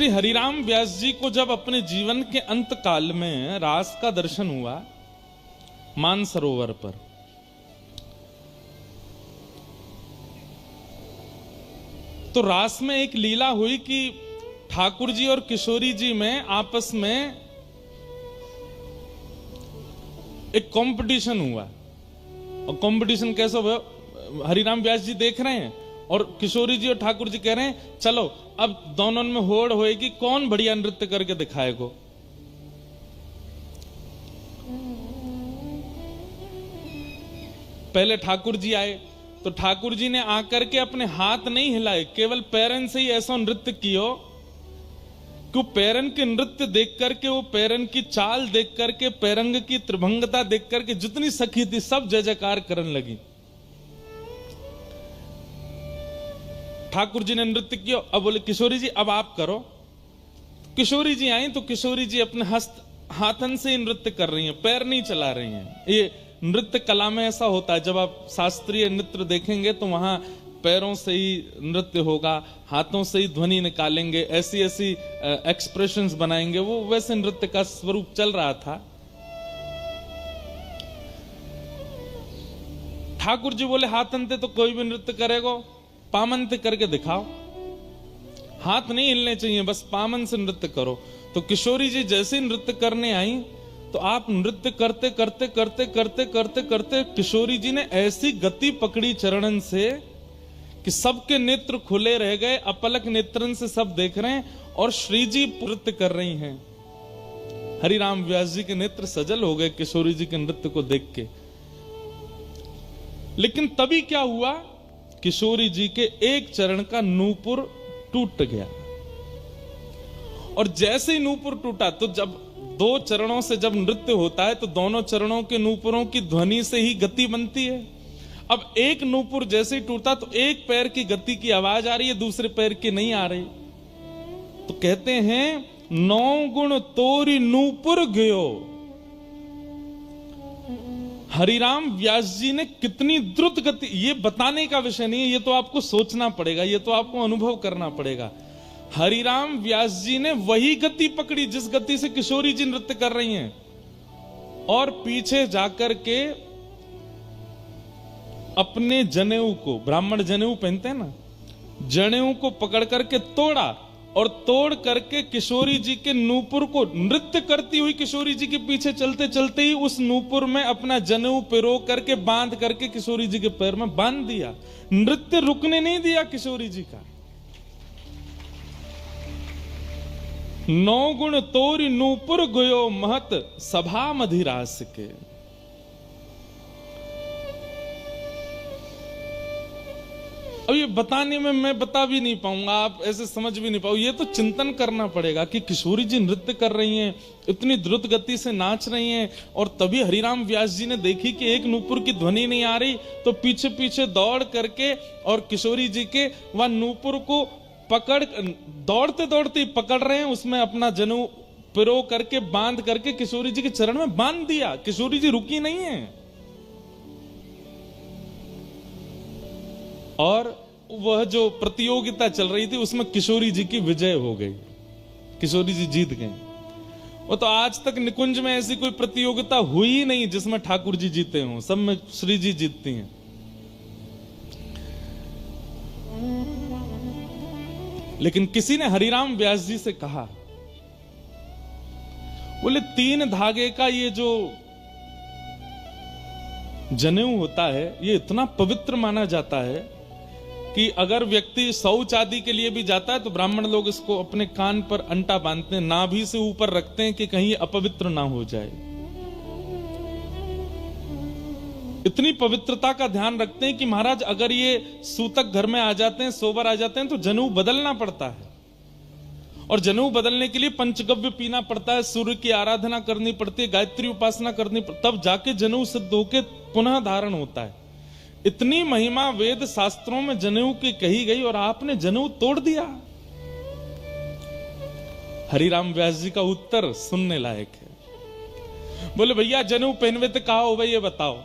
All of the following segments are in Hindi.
श्री हरिराम व्यास जी को जब अपने जीवन के अंत काल में रास का दर्शन हुआ मानसरोवर पर, तो रास में एक लीला हुई कि ठाकुर जी और किशोरी जी में आपस में एक कंपटीशन हुआ। और कंपटीशन कैसा हुआ? हरिराम व्यास जी देख रहे हैं और किशोरी जी और ठाकुर जी कह रहे हैं चलो अब दोनों में होड़ होएगी कौन बढ़िया नृत्य करके दिखाएगा। पहले ठाकुर जी आए तो ठाकुर जी ने आकर के अपने हाथ नहीं हिलाए, केवल पैरन से ही ऐसा नृत्य किया कि वो पैरन के नृत्य देख करके, वो पैरन की चाल देख करके, पैरंग की त्रिभंगता देख करके जितनी सखी थी सब जय जयकार करने लगी। ठाकुर जी ने नृत्य किया, अब बोले किशोरी जी अब आप करो। किशोरी जी आई तो किशोरी जी अपने हाथन से ही नृत्य कर रही हैं, पैर नहीं चला रही हैं। ये नृत्य कला में ऐसा होता है, जब आप शास्त्रीय नृत्य देखेंगे तो वहां पैरों से ही नृत्य होगा, हाथों से ही ध्वनि निकालेंगे, ऐसी ऐसी एक्सप्रेशंस बनाएंगे, वो वैसे नृत्य का स्वरूप चल रहा था। ठाकुर जी बोले हाथंते तो कोई भी नृत्य करेगा, पामंते करके दिखाओ, हाथ नहीं हिलने चाहिए, बस पामन से नृत्य करो। तो किशोरी जी जैसे नृत्य करने आई तो आप नृत्य करते करते करते करते करते करते किशोरी जी ने ऐसी गति पकड़ी चरणन से कि सबके नेत्र खुले रह गए, अपलक नेत्रन से सब देख रहे हैं और श्री जी नृत्य कर रही हैं। हरिराम व्यास जी के नेत्र सजल हो गए किशोरी जी के नृत्य को देख के। लेकिन तभी क्या हुआ, किशोरी जी के एक चरण का नूपुर टूट गया। और जैसे ही नूपुर टूटा तो जब दो चरणों से जब नृत्य होता है तो दोनों चरणों के नूपुरों की ध्वनि से ही गति बनती है। अब एक नूपुर जैसे ही टूटा तो एक पैर की गति की आवाज आ रही है, दूसरे पैर की नहीं आ रही। तो कहते हैं 9 गुण तोरी नूपुर गयो। हरिराम व्यास जी ने कितनी द्रुत गति, ये बताने का विषय नहीं है, ये तो आपको सोचना पड़ेगा, ये तो आपको अनुभव करना पड़ेगा। हरिराम व्यास जी ने वही गति पकड़ी जिस गति से किशोरी जी नृत्य कर रही हैं, और पीछे जाकर के अपने जनेऊ को, ब्राह्मण जनेऊ पहनते हैं ना, जनेऊ को पकड़ करके तोड़ा और तोड़ करके किशोरी जी के नूपुर को, नृत्य करती हुई किशोरी जी के पीछे चलते चलते ही उस नूपुर में अपना जनेऊ पिरो करके बांध करके किशोरी जी के पैर में बांध दिया। नृत्य रुकने नहीं दिया किशोरी जी का। 9 गुण तोरी नूपुर गयो महत सभा मधिरास के। अब ये बताने में मैं बता भी नहीं पाऊंगा, आप ऐसे समझ भी नहीं पाओ। ये तो चिंतन करना पड़ेगा कि किशोरी जी नृत्य कर रही हैं, इतनी द्रुत गति से नाच रही हैं, और तभी हरिराम व्यास जी ने देखी कि एक नूपुर की ध्वनि नहीं आ रही, तो पीछे पीछे दौड़ करके और किशोरी जी के वह नूपुर को पकड़, दौड़ते दौड़ते पकड़ रहे हैं, उसमें अपना जनेऊ पिरो करके बांध करके किशोरी जी के चरण में बांध दिया। किशोरी जी रुकी नहीं है और वह जो प्रतियोगिता चल रही थी उसमें किशोरी जी की विजय हो गई, किशोरी जी जीत गए। वो तो आज तक निकुंज में ऐसी कोई प्रतियोगिता हुई नहीं जिसमें ठाकुर जी जीते हों, सब में श्री जी जीतती हैं। लेकिन किसी ने हरिराम व्यास जी से कहा, बोले 3 धागे का ये जो जनेऊ होता है ये इतना पवित्र माना जाता है कि अगर व्यक्ति शौच आदि के लिए भी जाता है तो ब्राह्मण लोग इसको अपने कान पर अंटा बांधते हैं, नाभि से ऊपर रखते हैं कि कहीं अपवित्र ना हो जाए। इतनी पवित्रता का ध्यान रखते हैं कि महाराज अगर ये सूतक घर में आ जाते हैं, सोबर आ जाते हैं, तो जनेऊ बदलना पड़ता है। और जनेऊ बदलने के लिए पंचगव्य पीना पड़ता है, सूर्य की आराधना करनी पड़ती है, गायत्री उपासना करनी पड़ती, तब जाके जनेऊ सिद्ध होकर पुनः धारण होता है। इतनी महिमा वेद शास्त्रों में जनेऊ की कही गई और आपने जनेऊ तोड़ दिया। हरिराम व्यास जी का उत्तर सुनने लायक है। बोले भैया जनेऊ पहनवे तो कहा हो भाई ये बताओ।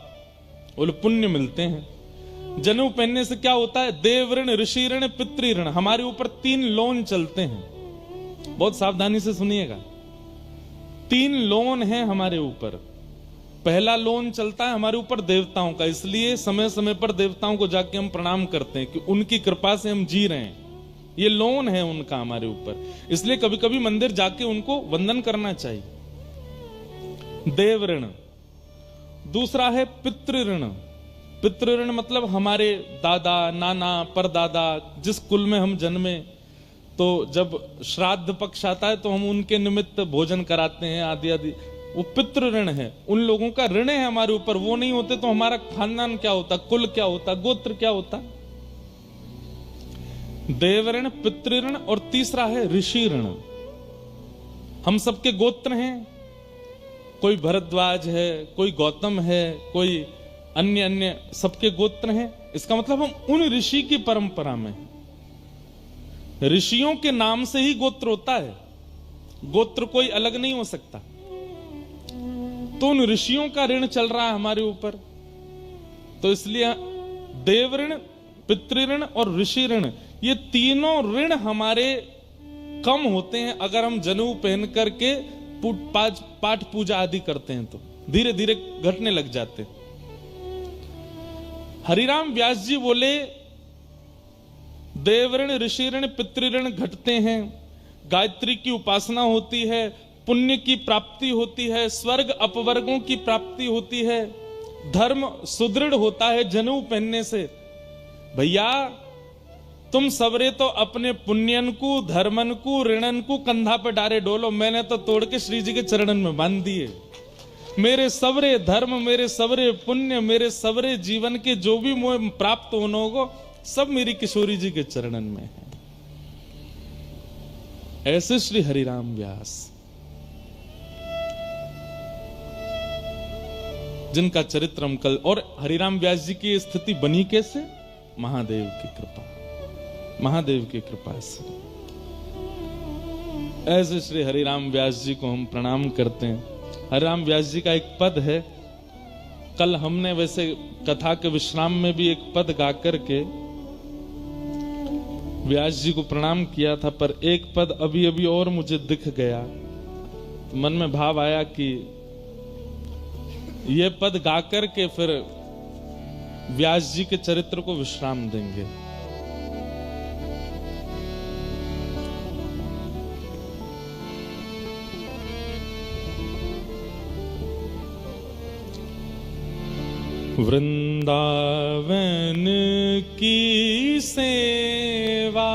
बोले पुण्य मिलते हैं। जनेऊ पहनने से क्या होता है? देव ऋण, ऋषि ऋण, पितृ ऋण, हमारे ऊपर 3 लोन चलते हैं। बहुत सावधानी से सुनिएगा। 3 लोन है हमारे ऊपर। पहला लोन चलता है हमारे ऊपर देवताओं का, इसलिए समय समय पर देवताओं को जाके हम प्रणाम करते हैं कि उनकी कृपा से हम जी रहे हैं। ये लोन है उनका हमारे ऊपर, इसलिए कभी कभी मंदिर जाके उनको वंदन करना चाहिए। देव ऋण। दूसरा है पितृ ऋण। पितृ ऋण मतलब हमारे दादा, नाना, परदादा, जिस कुल में हम जन्मे, तो जब श्राद्ध पक्ष आता है तो हम उनके निमित्त भोजन कराते हैं आदि आदि, वो पितृ ऋण है। उन लोगों का ऋण है हमारे ऊपर, वो नहीं होते तो हमारा खानदान क्या होता, कुल क्या होता, गोत्र क्या होता। देव ऋण, पितृ ऋण, और तीसरा है ऋषि ऋण। हम सबके गोत्र हैं, कोई भरद्वाज है, कोई गौतम है, कोई अन्य अन्य, सबके गोत्र हैं। इसका मतलब हम उन ऋषि की परंपरा में हैं। ऋषियों के नाम से ही गोत्र होता है, गोत्र कोई अलग नहीं हो सकता। तो उन ऋषियों का ऋण चल रहा है हमारे ऊपर, तो इसलिए देव ऋण, पितृ ऋण और ऋषि ऋण, ये तीनों ऋण हमारे कम होते हैं अगर हम जनेऊ पहन करके पाठ पूजा आदि करते हैं, तो धीरे धीरे घटने लग जाते हैं। हरिराम व्यास जी बोले देव ऋण, ऋषि ऋण, पितृ ऋण घटते हैं, गायत्री की उपासना होती है, पुण्य की प्राप्ति होती है, स्वर्ग अपवर्गों की प्राप्ति होती है, धर्म सुदृढ़ होता है जनेऊ पहनने से। भैया तुम सबरे तो अपने पुण्यन को, धर्मन को, ऋणन को कंधा पे डारे डोलो, मैंने तो तोड़ के श्री जी के चरणन में बांध दिए। मेरे सबरे धर्म, मेरे सबरे पुण्य, मेरे सबरे जीवन के जो भी मोह प्राप्त होने होगा, सब मेरी किशोरी जी के चरणन में है। ऐसे श्री हरिराम व्यास, जिनका चरित्र हम कल, और हरिराम व्यास जी की स्थिति बनी कैसे? महादेव की कृपा, महादेव की कृपा से। ऐसे श्री हरिराम व्यास जी को हम प्रणाम करते हैं। हरिराम व्यास जी का एक पद है, कल हमने वैसे कथा के विश्राम में भी एक पद गा करके व्यास जी को प्रणाम किया था, पर एक पद अभी अभी और मुझे दिख गया, तो मन में भाव आया कि ये पद गा करके फिर व्यास जी के चरित्र को विश्राम देंगे। वृंदावन की सेवा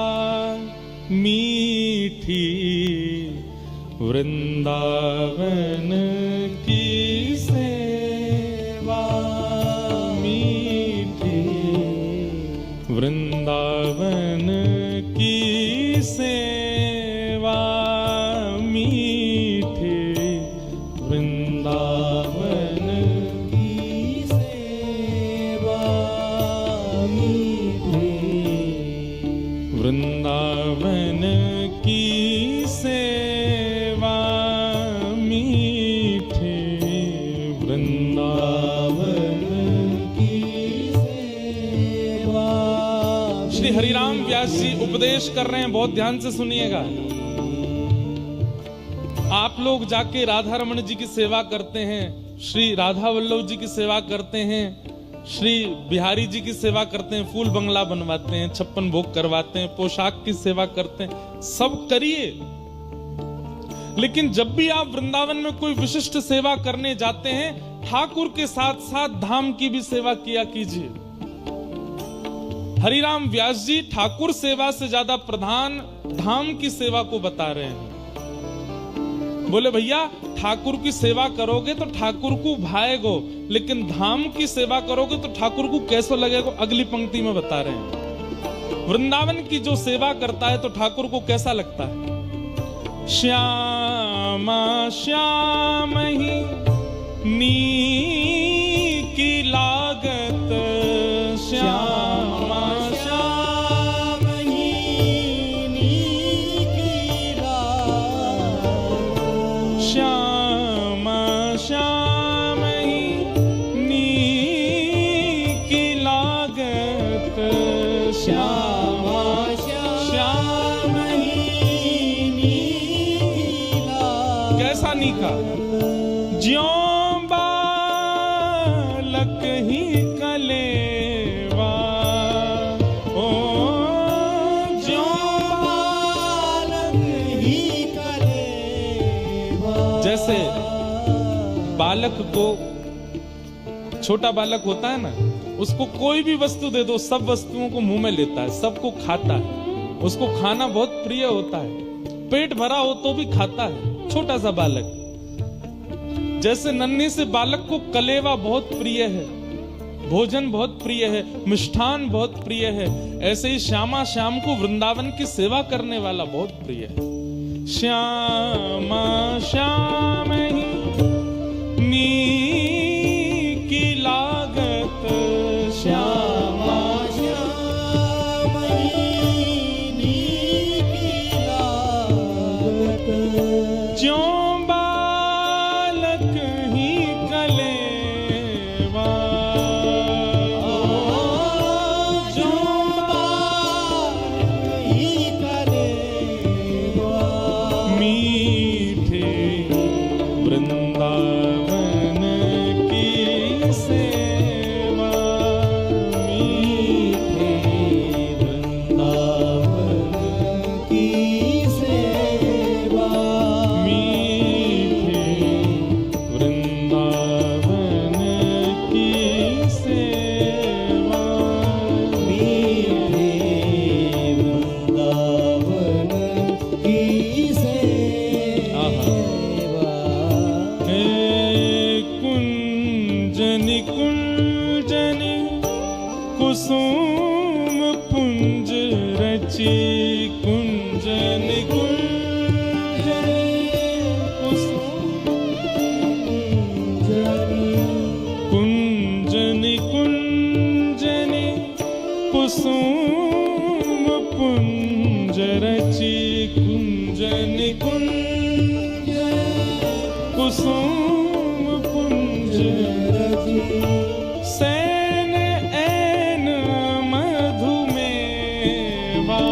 मीठी, वृंदावन की सेवा मीठी, वृंदावन की सेवा मीठी, वृंदावन की सेवा मीठी, वृंदावन की सेवा मीठी, वृंदावन की सेवा। श्री हरिराम व्यास जी उपदेश कर रहे हैं, बहुत ध्यान से सुनिएगा। आप लोग जाके राधा रमण जी की सेवा करते हैं, श्री राधा वल्लभ जी की सेवा करते हैं, श्री बिहारी जी की सेवा करते हैं, फूल बंगला बनवाते हैं, 56 भोग करवाते हैं, पोशाक की सेवा करते हैं, सब करिए। लेकिन जब भी आप वृंदावन में कोई विशिष्ट सेवा करने जाते हैं, ठाकुर के साथ साथ धाम की भी सेवा किया कीजिए। हरिराम व्यास जी ठाकुर सेवा से ज्यादा प्रधान धाम की सेवा को बता रहे हैं। बोले भैया ठाकुर की सेवा करोगे तो ठाकुर को भाएगो, लेकिन धाम की सेवा करोगे तो ठाकुर को कैसे लगेगा, अगली पंक्ति में बता रहे हैं। वृंदावन की जो सेवा करता है तो ठाकुर को कैसा लगता है? श्यामा श्याम ही नी की लागत, श्यामा श्याम ही नी की लागत, श्यामा श्याम ही नी की लागत, श्यामा श्याम ही नी कैसा नीका, ज्यों बालक ही कलेवा, ओ ज्यों बालक ही कलेवा। जैसे बालक को, छोटा बालक होता है ना, उसको कोई भी वस्तु दे दो, सब वस्तुओं को मुंह में लेता है, सबको खाता है, उसको खाना बहुत प्रिय होता है, पेट भरा हो तो भी खाता है, छोटा सा बालक। जैसे नन्हे से बालक को कलेवा बहुत प्रिय है, भोजन बहुत प्रिय है, मिष्ठान बहुत प्रिय है, ऐसे ही श्यामा श्याम को वृंदावन की सेवा करने वाला बहुत प्रिय है। श्यामा श्याम ही नीकी लागत, श्यामा श्याम ही नीकी लागत, ज्यों बालक ही कलेवा, ज्यों बालक ही कलेवा। मीठे वृंदावन की सेवा, मीठे वृंदावन की सेवा, मीठे वृंदावन की सेवा, मीठे वृंदावन की सेवा। हे कुंजनि कुंजनि कुसुम पुंज रची, कुंजनि कुंजनि कुसुम, कुंजनि कुंजनि कुसुम पुंज रची, कुंजनि कुंज कुसुम पुंज रची, सैन ऐन मधुमेवा,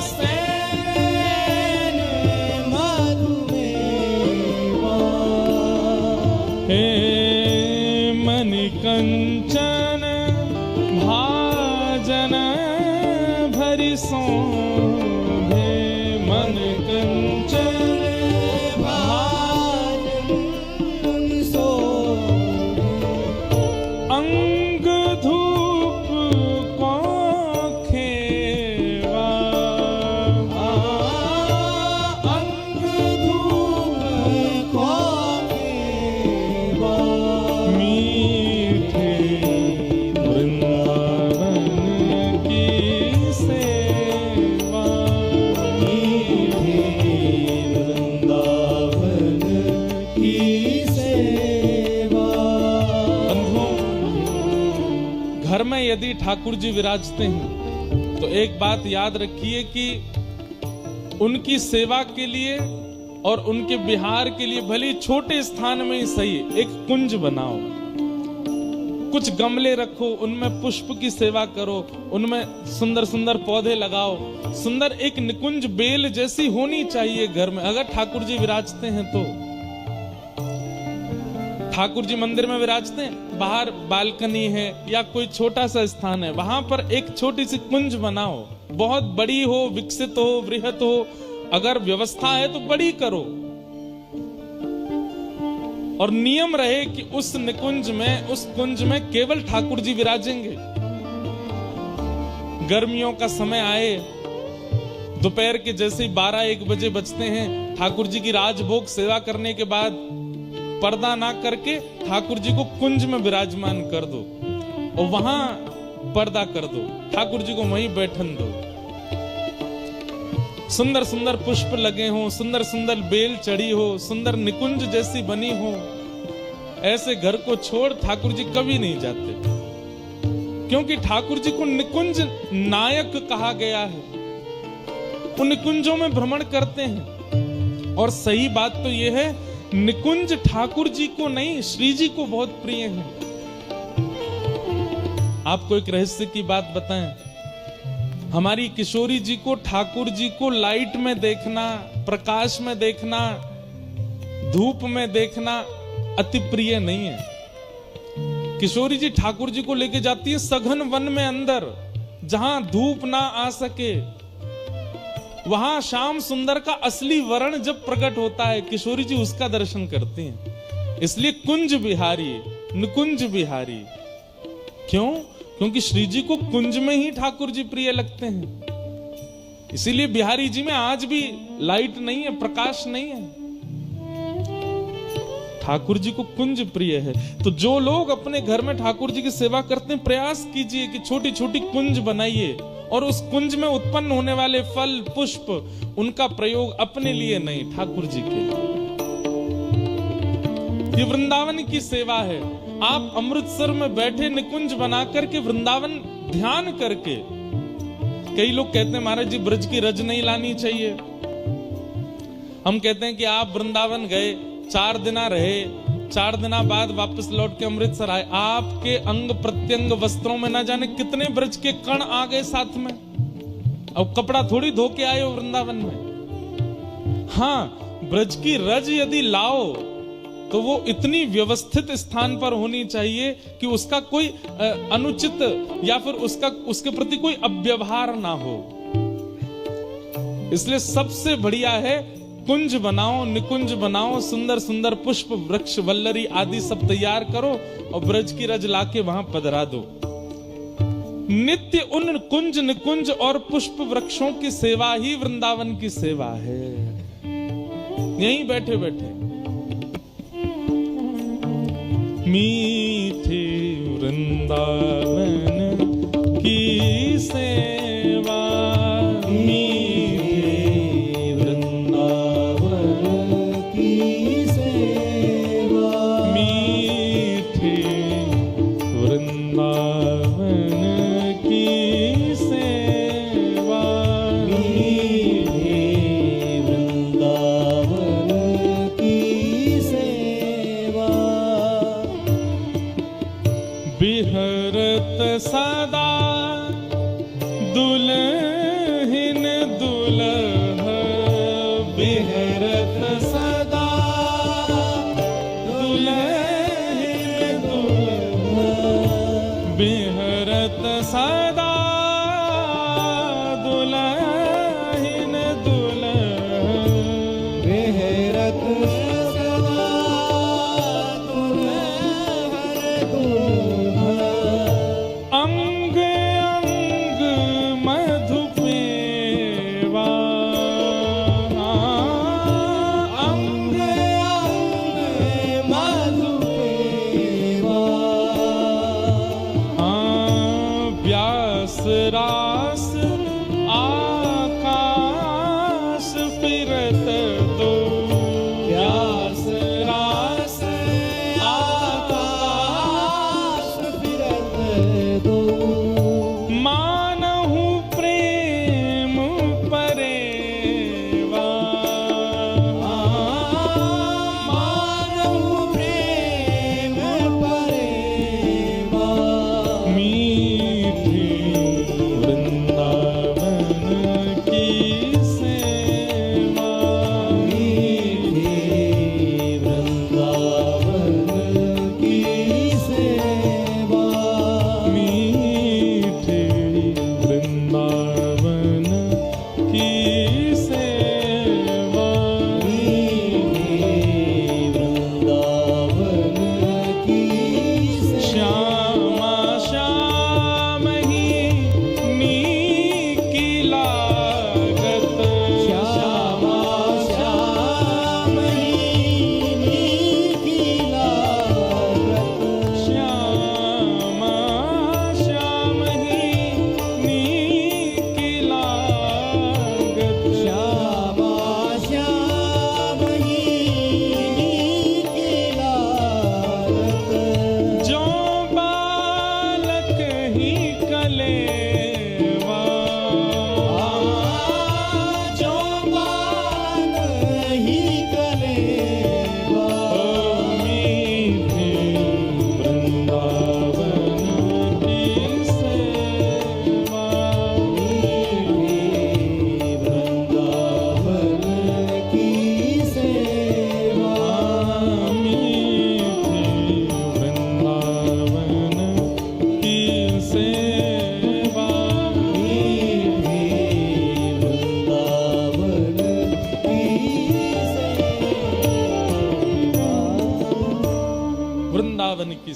सैन मधुमेवा। हे मणि कंचन भाजन भरि सोभे, मन कंचन भाजन सोभे, अंग धूप को खेवा, अंग धूप को खेवा। मीठे वृंदावन की सेवा, मीठे वृंदावन की सेवा। बंधुओं, घर में यदि ठाकुर जी विराजते हैं तो एक बात याद रखिए कि उनकी सेवा के लिए और उनके विहार के लिए भले ही छोटे स्थान में ही सही एक कुंज बनाओ, कुछ गमले रखो, उनमें पुष्प की सेवा करो, उनमें सुंदर सुंदर पौधे लगाओ, सुंदर एक निकुंज बेल जैसी होनी चाहिए घर में। अगर ठाकुर जी विराजते हैं तो ठाकुर जी मंदिर में विराजते हैं, बाहर बालकनी है या कोई छोटा सा स्थान है, वहां पर एक छोटी सी कुंज बनाओ, बहुत बड़ी हो, विकसित हो, बृहत हो, अगर व्यवस्था है तो बड़ी करो, और नियम रहे कि उस निकुंज में, उस कुंज में केवल ठाकुर जी विराजेंगे। गर्मियों का समय आए, दोपहर के जैसे ही 12-1 बजे बजते हैं, ठाकुर जी की राजभोग सेवा करने के बाद पर्दा ना करके ठाकुर जी को कुंज में विराजमान कर दो और वहां पर्दा कर दो, ठाकुर जी को वहीं बैठन दो। सुंदर सुंदर पुष्प लगे हों, सुंदर सुंदर बेल चढ़ी हो, सुंदर निकुंज जैसी बनी हो, ऐसे घर को छोड़ ठाकुर जी कभी नहीं जाते, क्योंकि ठाकुर जी को निकुंज नायक कहा गया है। वो निकुंजों में भ्रमण करते हैं, और सही बात तो यह है निकुंज ठाकुर जी को नहीं, श्री जी को बहुत प्रिय है। आपको एक रहस्य की बात बताएं, हमारी किशोरी जी को, ठाकुर जी को लाइट में देखना, प्रकाश में देखना, धूप में देखना अति प्रिय नहीं है। किशोरी जी ठाकुर जी को लेके जाती है सघन वन में अंदर, जहां धूप ना आ सके। वहां श्याम सुंदर का असली वर्ण जब प्रकट होता है, किशोरी जी उसका दर्शन करती हैं। इसलिए कुंज बिहारी, निकुंज बिहारी। क्यों? क्योंकि श्री जी को कुंज में ही ठाकुर जी प्रिय लगते हैं। इसीलिए बिहारी जी में आज भी लाइट नहीं है, प्रकाश नहीं है। ठाकुर जी को कुंज प्रिय है। तो जो लोग अपने घर में ठाकुर जी की सेवा करते हैं, प्रयास कीजिए कि छोटी छोटी कुंज बनाइए, और उस कुंज में उत्पन्न होने वाले फल पुष्प, उनका प्रयोग अपने लिए नहीं, ठाकुर जी के लिए। ये वृंदावन की सेवा है। आप अमृतसर में बैठे निकुंज बना करके, वृंदावन ध्यान करके। कई लोग कहते हैं महाराज जी ब्रज की रज नहीं लानी चाहिए। हम कहते हैं कि आप वृंदावन गए, 4 दिन रहे, 4 दिन बाद वापस लौट के अमृतसर आए, आपके अंग प्रत्यंग वस्त्रों में ना जाने कितने ब्रज के कण आ गए साथ में। अब कपड़ा थोड़ी धो के आए हो वृंदावन में। हाँ, ब्रज की रज यदि लाओ तो वो इतनी व्यवस्थित स्थान पर होनी चाहिए कि उसका कोई अनुचित या फिर उसके प्रति कोई अव्यवहार ना हो। इसलिए सबसे बढ़िया है कुंज बनाओ, निकुंज बनाओ, सुंदर सुंदर पुष्प वृक्ष वल्लरी आदि सब तैयार करो और ब्रज की रज लाके वहां पधरा दो। नित्य उन कुंज निकुंज और पुष्प वृक्षों की सेवा ही वृंदावन की सेवा है। यहीं बैठे बैठे मीठे वृंदावन की सेवा, मीठे वृंदावन की सेवा, मीठे वृंदावन की सेवा, मीठे वृंदावन की सेवा। बिहरत सदा दुल्हन दुल्हा, बिहरत सदा दुल्हन दुल्हा, बिहरत सदा दुल्हन दुल्हा, बिहरत सदा दुल्हन दुल्हा। अंग अंग मधुपेवा,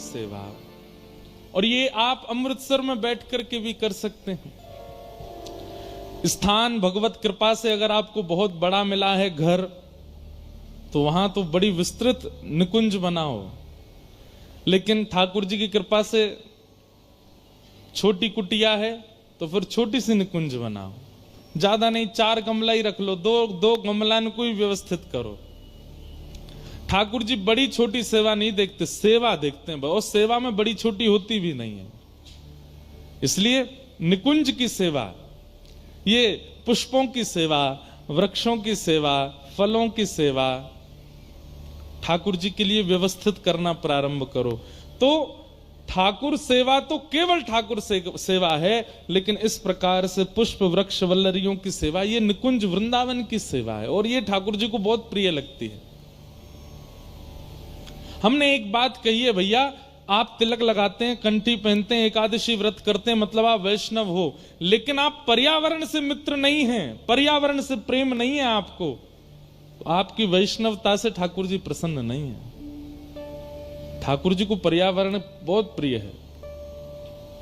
सेवा, और ये आप अमृतसर में बैठ करके भी कर सकते हैं। स्थान भगवत कृपा से अगर आपको बहुत बड़ा मिला है घर, तो वहां तो बड़ी विस्तृत निकुंज बनाओ, लेकिन ठाकुर जी की कृपा से छोटी कुटिया है तो फिर छोटी सी निकुंज बनाओ। ज्यादा नहीं, 4 गमला ही रख लो, दो गमलान को ही व्यवस्थित करो। ठाकुर जी बड़ी छोटी सेवा नहीं देखते, सेवा देखते हैं, और सेवा में बड़ी छोटी होती भी नहीं है। इसलिए निकुंज की सेवा, ये पुष्पों की सेवा, वृक्षों की सेवा, फलों की सेवा ठाकुर जी के लिए व्यवस्थित करना प्रारंभ करो। तो ठाकुर सेवा तो केवल ठाकुर सेवा है, लेकिन इस प्रकार से पुष्प वृक्ष वल्लरियों की सेवा, ये निकुंज वृंदावन की सेवा है, और ये ठाकुर जी को बहुत प्रिय लगती है। हमने एक बात कही है, भैया आप तिलक लगाते हैं, कंठी पहनते हैं, एकादशी व्रत करते हैं, मतलब आप वैष्णव हो, लेकिन आप पर्यावरण से मित्र नहीं हैं, पर्यावरण से प्रेम नहीं है आपको, तो आपकी वैष्णवता से ठाकुर जी प्रसन्न नहीं है। ठाकुर जी को पर्यावरण बहुत प्रिय है।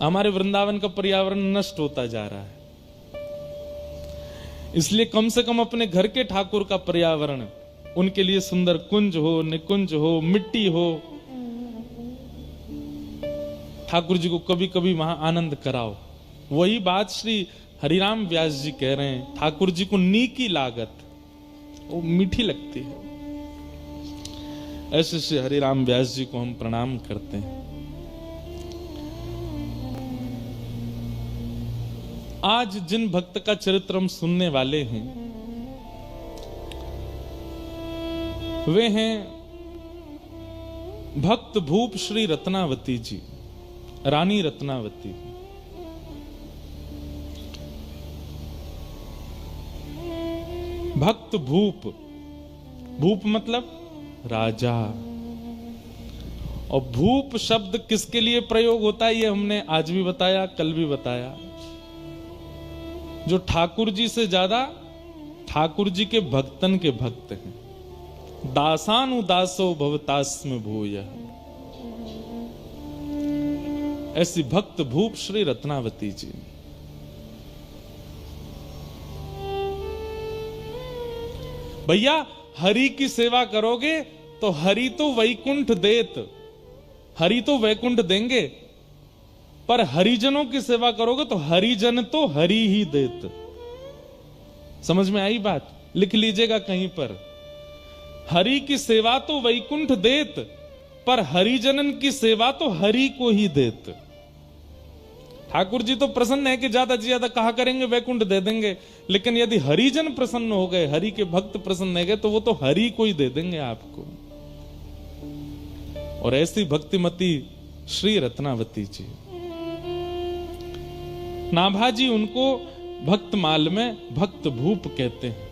हमारे वृंदावन का पर्यावरण नष्ट होता जा रहा है, इसलिए कम से कम अपने घर के ठाकुर का पर्यावरण, उनके लिए सुंदर कुंज हो, निकुंज हो, मिट्टी हो, ठाकुर जी को कभी कभी वहां आनंद कराओ। वही बात श्री हरिराम व्यास जी कह रहे हैं, ठाकुर जी को नी की लागत, वो मीठी लगती है। ऐसे श्री हरिराम व्यास जी को हम प्रणाम करते हैं। आज जिन भक्त का चरित्र हम सुनने वाले हैं, वे हैं भक्त भूप श्री रत्नावती जी, रानी रत्नावती। भक्त भूप, भूप मतलब राजा, और भूप शब्द किसके लिए प्रयोग होता है ये हमने आज भी बताया, कल भी बताया। जो ठाकुर जी से ज्यादा ठाकुर जी के भक्तन के भक्त हैं। दासानुदासो भवतास्म भूय, ऐसी भक्त भूप श्री रत्नावती जी। भैया हरि की सेवा करोगे तो हरि तो वैकुंठ देत, हरि तो वैकुंठ देंगे, पर हरिजनों की सेवा करोगे तो हरिजन तो हरि ही देत। समझ में आई बात? लिख लीजिएगा कहीं पर, हरि की सेवा तो वैकुंठ देत, पर हरिजनन की सेवा तो हरि को ही देत। ठाकुर जी तो प्रसन्न है कि ज्यादा से ज्यादा कहा करेंगे वैकुंठ दे देंगे, लेकिन यदि हरिजन प्रसन्न हो गए, हरि के भक्त प्रसन्न हो गए, तो वो तो हरि को ही दे देंगे आपको। और ऐसी भक्तिमती श्री रत्नावती जी, नाभाजी उनको भक्तमाल में भक्त भूप कहते हैं।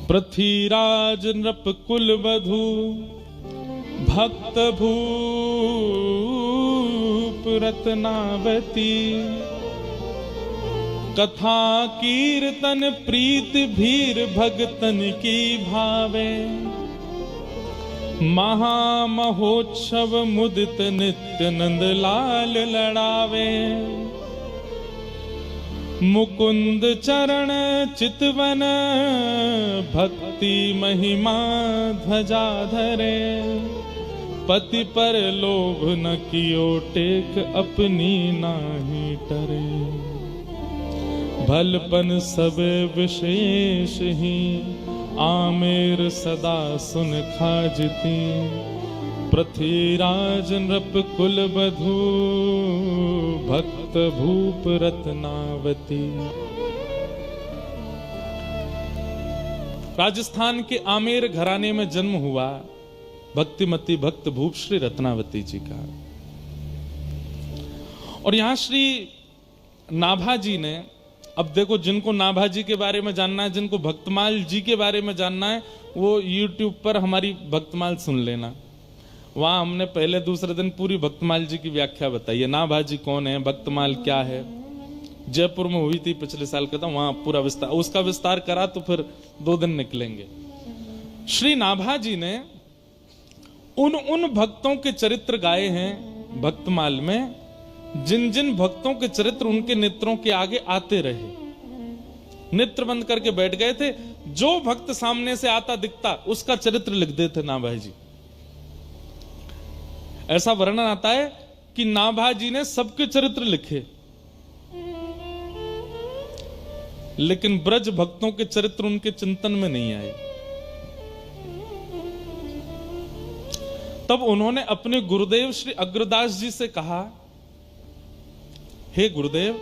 पृथ्वीराज नृप कुल वधू भक्त भूप रत्नावती, कथा कीर्तन प्रीत भीर भगतन की भावे, महामहोत्सव मुदित नित्य नंद लाल लड़ावे, मुकुंद चरण चितवन भक्ति महिमा ध्वजा धरे, पति पर लोभ न कियो टेक अपनी नाही टरे, भलपन सब विशेष ही आमेर सदा सुन खाजती, पृथ्वीराज नृप कुल बधू भक्त भूप रत्नावती। राजस्थान के आमेर घराने में जन्म हुआ भक्तिमती भक्त भूप श्री रत्नावती जी का। और यहां श्री नाभाजी ने, अब देखो जिनको नाभाजी के बारे में जानना है, जिनको भक्तमाल जी के बारे में जानना है, वो YouTube पर हमारी भक्तमाल सुन लेना। वहां हमने पहले दूसरे दिन पूरी भक्तमाल जी की व्याख्या बताई है। नाभाजी कौन है, भक्तमाल क्या है, जयपुर में हुई थी पिछले साल का था, वहां पूरा विस्तार, उसका विस्तार करा तो फिर 2 दिन निकलेंगे। श्री नाभाजी ने उन भक्तों के चरित्र गाए हैं भक्तमाल में, जिन जिन भक्तों के चरित्र उनके नेत्रों के आगे आते रहे, नेत्र बंद करके बैठ गए थे। जो भक्त सामने से आता दिखता उसका चरित्र लिख देते नाभा जी। ऐसा वर्णन आता है कि नाभा जी ने सबके चरित्र लिखे, लेकिन ब्रज भक्तों के चरित्र उनके चिंतन में नहीं आए। तब उन्होंने अपने गुरुदेव श्री अग्रदास जी से कहा, हे गुरुदेव,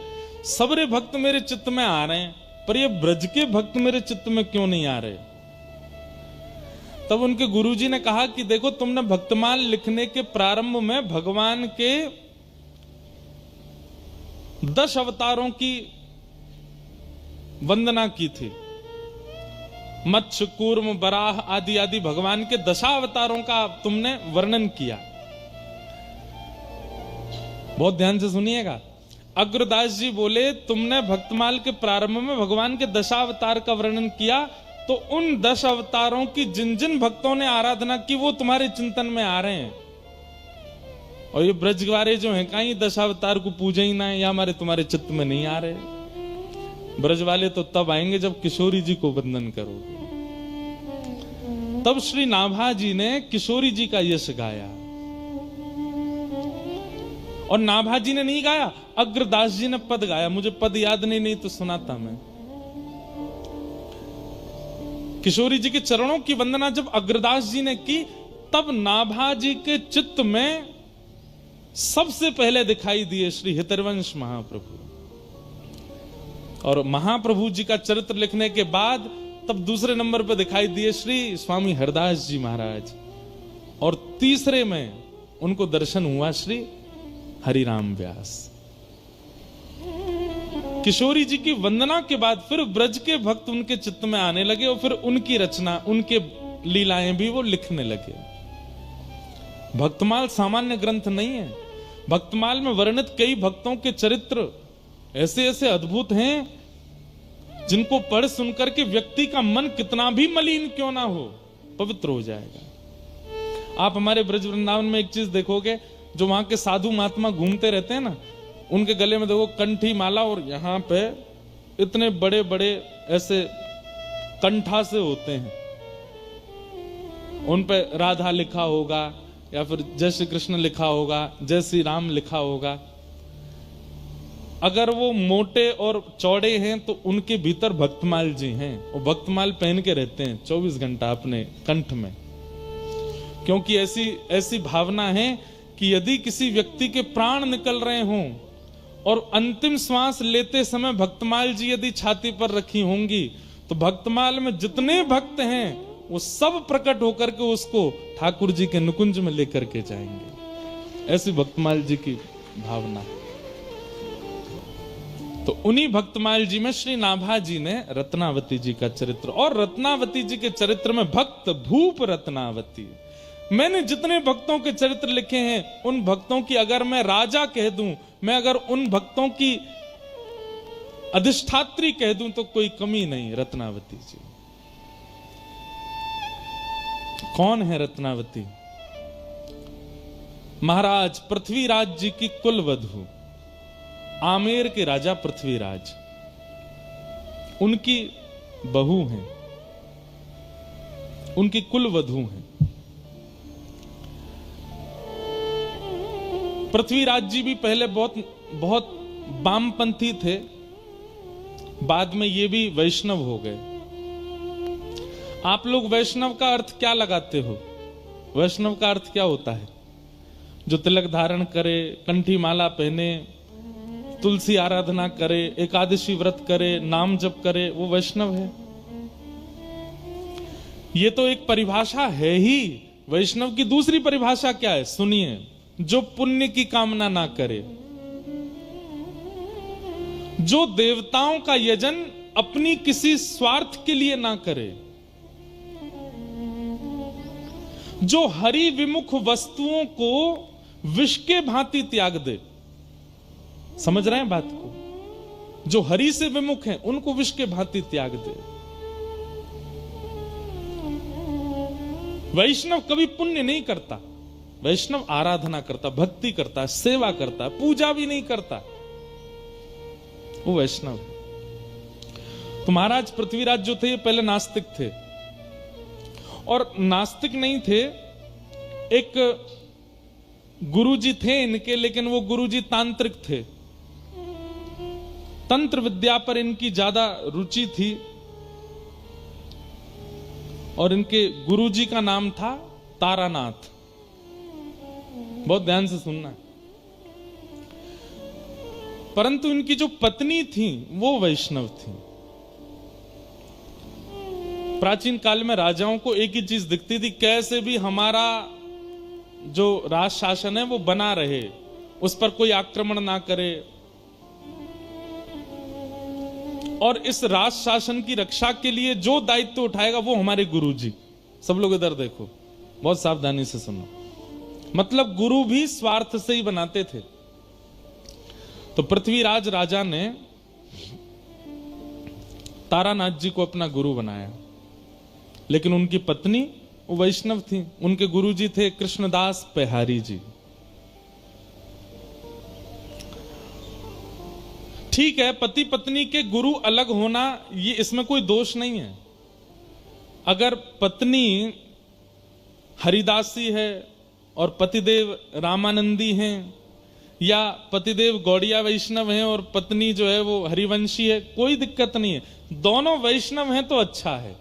सबरे भक्त मेरे चित्त में आ रहे हैं, पर ये ब्रज के भक्त मेरे चित्त में क्यों नहीं आ रहे? तब उनके गुरुजी ने कहा कि देखो, तुमने भक्तमाल लिखने के प्रारंभ में भगवान के 10 अवतारों की वंदना की थी। मत्स्य, कूर्म, बराह आदि आदि भगवान के 10 अवतारों का तुमने वर्णन किया। बहुत ध्यान से सुनिएगा। अग्रदास जी बोले, तुमने भक्तमाल के प्रारंभ में भगवान के 10 अवतार का वर्णन किया, तो उन 10 अवतारों की जिन जिन भक्तों ने आराधना की वो तुम्हारे चिंतन में आ रहे हैं। और ये ब्रजवारे जो हैं, कहीं 10 अवतार को पूजे ही ना है, या हमारे तुम्हारे चित्त में नहीं आ रहे। ब्रज वाले तो तब आएंगे जब किशोरी जी को वंदन करोगे। तब श्री नाभा जी ने किशोरी जी का यश गाया। और नाभा जी ने नहीं गाया, अग्रदास जी ने पद गाया। मुझे पद याद नहीं तो सुनाता मैं। किशोरी जी के चरणों की वंदना जब अग्रदास जी ने की, तब नाभा जी के चित्त में सबसे पहले दिखाई दिए श्री हितरवंश महाप्रभु। और महाप्रभु जी का चरित्र लिखने के बाद तब दूसरे नंबर पर दिखाई दिए श्री स्वामी हरदास जी महाराज। और तीसरे में उनको दर्शन हुआ श्री हरिराम व्यास। किशोरी जी की वंदना के बाद फिर ब्रज के भक्त उनके चित्त में आने लगे, और फिर उनकी रचना, उनके लीलाएं भी वो लिखने लगे। भक्तमाल सामान्य ग्रंथ नहीं है। भक्तमाल में वर्णित कई भक्तों के चरित्र ऐसे ऐसे अद्भुत हैं, जिनको पढ़ सुनकर के व्यक्ति का मन कितना भी मलिन क्यों ना हो, पवित्र हो जाएगा। आप हमारे ब्रज वृंदावन में एक चीज देखोगे, जो वहां के साधु महात्मा घूमते रहते हैं ना, उनके गले में देखो कंठी माला, और यहाँ पे इतने बड़े बड़े ऐसे कंठा से होते हैं, उन पे राधा लिखा होगा, या फिर जय श्री कृष्ण लिखा होगा, जय श्री राम लिखा होगा। अगर वो मोटे और चौड़े हैं तो उनके भीतर भक्तमाल जी हैं। वो भक्तमाल पहन के रहते हैं 24 घंटा अपने कंठ में, क्योंकि ऐसी भावना है कि यदि किसी व्यक्ति के प्राण निकल रहे हों और अंतिम श्वास लेते समय भक्तमाल जी यदि छाती पर रखी होंगी, तो भक्तमाल में जितने भक्त हैं वो सब प्रकट होकर के उसको ठाकुर जी के नुकुंज में लेकर के जाएंगे। ऐसी भक्तमाल जी की भावना। तो उन्हीं भक्तमाल जी में श्री नाभा जी ने रत्नावती जी का चरित्र, और रत्नावती जी के चरित्र में भक्त भूप रत्नावती। मैंने जितने भक्तों के चरित्र लिखे हैं, उन भक्तों की अगर मैं राजा कह दूं, मैं अगर उन भक्तों की अधिष्ठात्री कह दूं, तो कोई कमी नहीं। रत्नावती जी कौन है? रत्नावती महाराज पृथ्वीराज जी की कुलवधू, आमेर के राजा पृथ्वीराज, उनकी बहू हैं, उनकी कुलवधू हैं। पृथ्वीराज जी भी पहले बहुत वामपंथी थे, बाद में ये भी वैष्णव हो गए। आप लोग वैष्णव का अर्थ क्या लगाते हो? वैष्णव का अर्थ क्या होता है? जो तिलक धारण करे, कंठी माला पहने, तुलसी आराधना करे, एकादशी व्रत करे, नाम जप करे, वो वैष्णव है। ये तो एक परिभाषा है ही। वैष्णव की दूसरी परिभाषा क्या है? सुनिए, जो पुण्य की कामना ना करे, जो देवताओं का यजन अपनी किसी स्वार्थ के लिए ना करे, जो हरि विमुख वस्तुओं को विष के भांति त्याग दे। समझ रहे हैं बात को? जो हरि से विमुख हैं उनको विष के भांति त्याग दे। वैष्णव कभी पुण्य नहीं करता, वैष्णव आराधना करता, भक्ति करता, सेवा करता, पूजा भी नहीं करता, वो वैष्णव। तो महाराज पृथ्वीराज जो थे ये पहले नास्तिक थे, और नास्तिक नहीं थे, एक गुरुजी थे इनके, लेकिन वो गुरुजी तांत्रिक थे, तंत्र विद्या पर इनकी ज्यादा रुचि थी, और इनके गुरुजी का नाम था तारानाथ। बहुत ध्यान से सुनना। परंतु इनकी जो पत्नी थी वो वैष्णव थी। प्राचीन काल में राजाओं को एक ही चीज दिखती थी, कैसे भी हमारा जो राज शासन है वो बना रहे, उस पर कोई आक्रमण ना करे, और इस राज शासन की रक्षा के लिए जो दायित्व उठाएगा वो हमारे गुरुजी। सब लोग इधर देखो, बहुत सावधानी से सुनो। मतलब गुरु भी स्वार्थ से ही बनाते थे। तो पृथ्वीराज राजा ने तारानाथ जी को अपना गुरु बनाया, लेकिन उनकी पत्नी वो वैष्णव थी। उनके गुरुजी थे कृष्णदास पेहारी जी। ठीक है, पति पत्नी के गुरु अलग होना ये इसमें कोई दोष नहीं है। अगर पत्नी हरिदासी है और पतिदेव रामानंदी हैं, या पतिदेव गौड़िया वैष्णव हैं और पत्नी जो है वो हरिवंशी है, कोई दिक्कत नहीं है। दोनों वैष्णव हैं तो अच्छा है।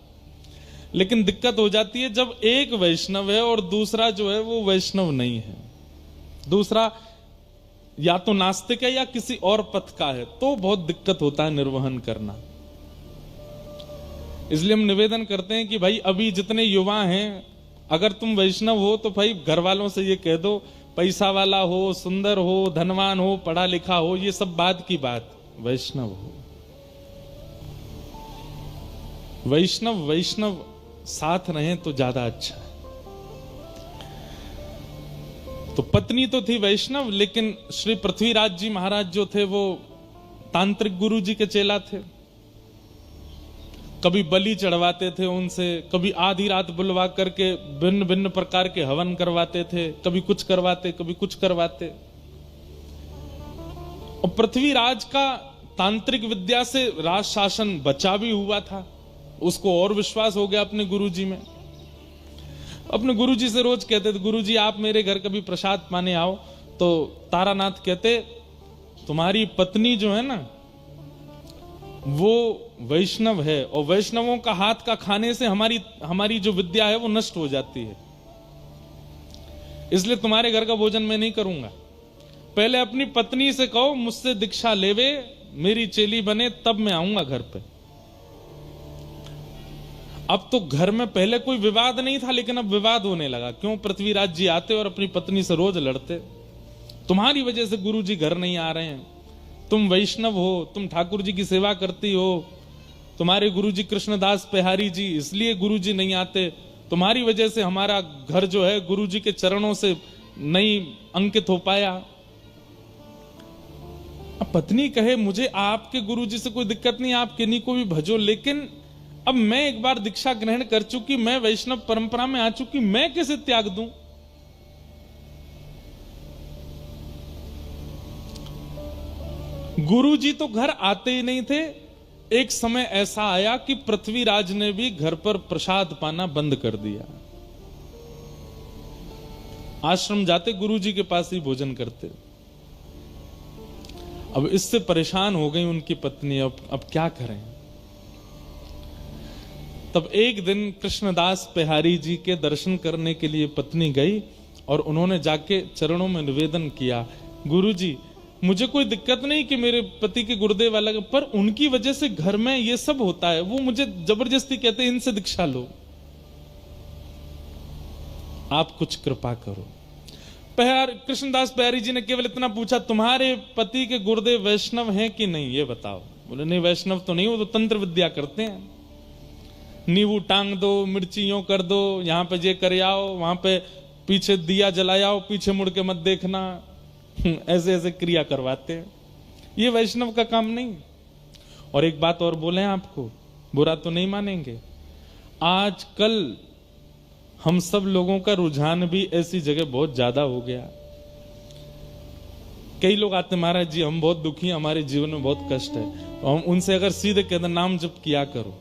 लेकिन दिक्कत हो जाती है जब एक वैष्णव है और दूसरा जो है वो वैष्णव नहीं है, दूसरा या तो नास्तिक है या किसी और पथ का है, तो बहुत दिक्कत होता है निर्वहन करना। इसलिए हम निवेदन करते हैं कि भाई अभी जितने युवा हैं, अगर तुम वैष्णव हो तो भाई घर वालों से ये कह दो, पैसा वाला हो, सुंदर हो, धनवान हो, पढ़ा लिखा हो, ये सब बात की बात, वैष्णव हो। वैष्णव साथ रहें तो ज्यादा अच्छा है। तो पत्नी तो थी वैष्णव, लेकिन श्री पृथ्वीराज जी महाराज जो थे वो तांत्रिक गुरु जी के चेला थे। कभी बलि चढ़वाते थे उनसे, कभी आधी रात बुलवा करके भिन्न भिन्न प्रकार के हवन करवाते थे, कभी कुछ करवाते, कभी कुछ करवाते। और पृथ्वीराज का तांत्रिक विद्या से राज शासन बचा भी हुआ था। उसको और विश्वास हो गया अपने गुरुजी में। अपने गुरुजी से रोज कहते थे, गुरुजी आप मेरे घर कभी प्रसाद पाने आओ। तो तारानाथ कहते, तुम्हारी पत्नी जो है ना वो वैष्णव है, और वैष्णवों का हाथ का खाने से हमारी जो विद्या है वो नष्ट हो जाती है, इसलिए तुम्हारे घर का भोजन मैं नहीं करूंगा। पहले अपनी पत्नी से कहो मुझसे दीक्षा लेवे, मेरी चेली बने, तब मैं आऊंगा घर पे। अब तो घर में पहले कोई विवाद नहीं था, लेकिन अब विवाद होने लगा। क्यों? पृथ्वीराज जी आते और अपनी पत्नी से रोज लड़ते, तुम्हारी वजह से गुरु जी घर नहीं आ रहे हैं, तुम वैष्णव हो, तुम ठाकुर जी की सेवा करती हो, तुम्हारे गुरु जी कृष्णदास पेहारी जी इसलिए गुरु जी नहीं आते, तुम्हारी वजह से हमारा घर जो है गुरु जी के चरणों से नहीं अंकित हो पाया। अब पत्नी कहे मुझे आपके गुरु जी से कोई दिक्कत नहीं, आप किन्हीं को भी भजो, लेकिन अब मैं एक बार दीक्षा ग्रहण कर चुकी, मैं वैष्णव परंपरा में आ चुकी, मैं कैसे त्याग दूं? गुरु जी तो घर आते ही नहीं थे। एक समय ऐसा आया कि पृथ्वीराज ने भी घर पर प्रसाद पाना बंद कर दिया। आश्रम जाते गुरु जी के पास ही भोजन करते। अब इससे परेशान हो गई उनकी पत्नी, अब क्या करें? तब एक दिन कृष्णदास पेहारी जी के दर्शन करने के लिए पत्नी गई और उन्होंने जाके चरणों में निवेदन किया, गुरु जी मुझे कोई दिक्कत नहीं कि मेरे पति के गुरुदेव अलग, पर उनकी वजह से घर में ये सब होता है, वो मुझे जबरदस्ती कहते हैं इनसे दीक्षा लो, आप कुछ कृपा करो। कृष्णदास पेहारी जी ने केवल इतना पूछा, तुम्हारे पति के गुरुदेव वैष्णव हैं कि नहीं, ये बताओ। बोले नहीं वैष्णव तो नहीं, वो तो तंत्र विद्या करते हैं, नींबू टांग दो, मिर्ची यूं कर दो, यहां पे ये कर आओ, वहां पे पीछे दिया जलाओ, पीछे मुड़ के मत देखना, ऐसे ऐसे क्रिया करवाते हैं। ये वैष्णव का काम नहीं। और एक बात और बोले आपको, बुरा तो नहीं मानेंगे, आजकल हम सब लोगों का रुझान भी ऐसी जगह बहुत ज्यादा हो गया। कई लोग आते, महाराज जी हम बहुत दुखी हैं, हमारे जीवन में बहुत कष्ट है, तो हम उनसे अगर सीधे कहते नाम जप किया करो,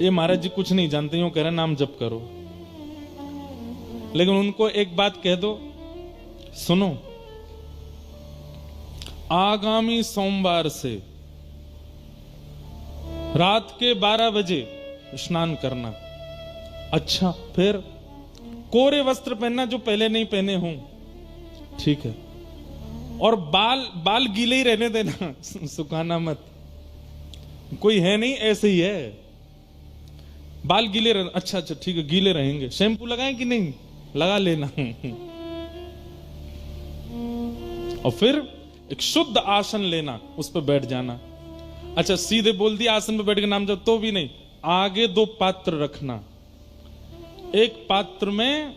ये महाराज जी कुछ नहीं जानते, यूं कह रहे नाम जप करो। लेकिन उनको एक बात कह दो, सुनो, आगामी सोमवार से रात के 12 बजे स्नान करना। अच्छा, फिर कोरे वस्त्र पहनना जो पहले नहीं पहने हों, ठीक है, और बाल गीले ही रहने देना, सुखाना मत। कोई है नहीं, ऐसे ही है, बाल गीले रहना। अच्छा अच्छा ठीक है, गीले रहेंगे। शैम्पू लगाएं कि नहीं? लगा लेना। और फिर एक शुद्ध आसन लेना, उस पर बैठ जाना। अच्छा, सीधे बोल दिया आसन पर बैठ के नाम जप, तो भी नहीं, आगे 2 पात्र रखना। एक पात्र में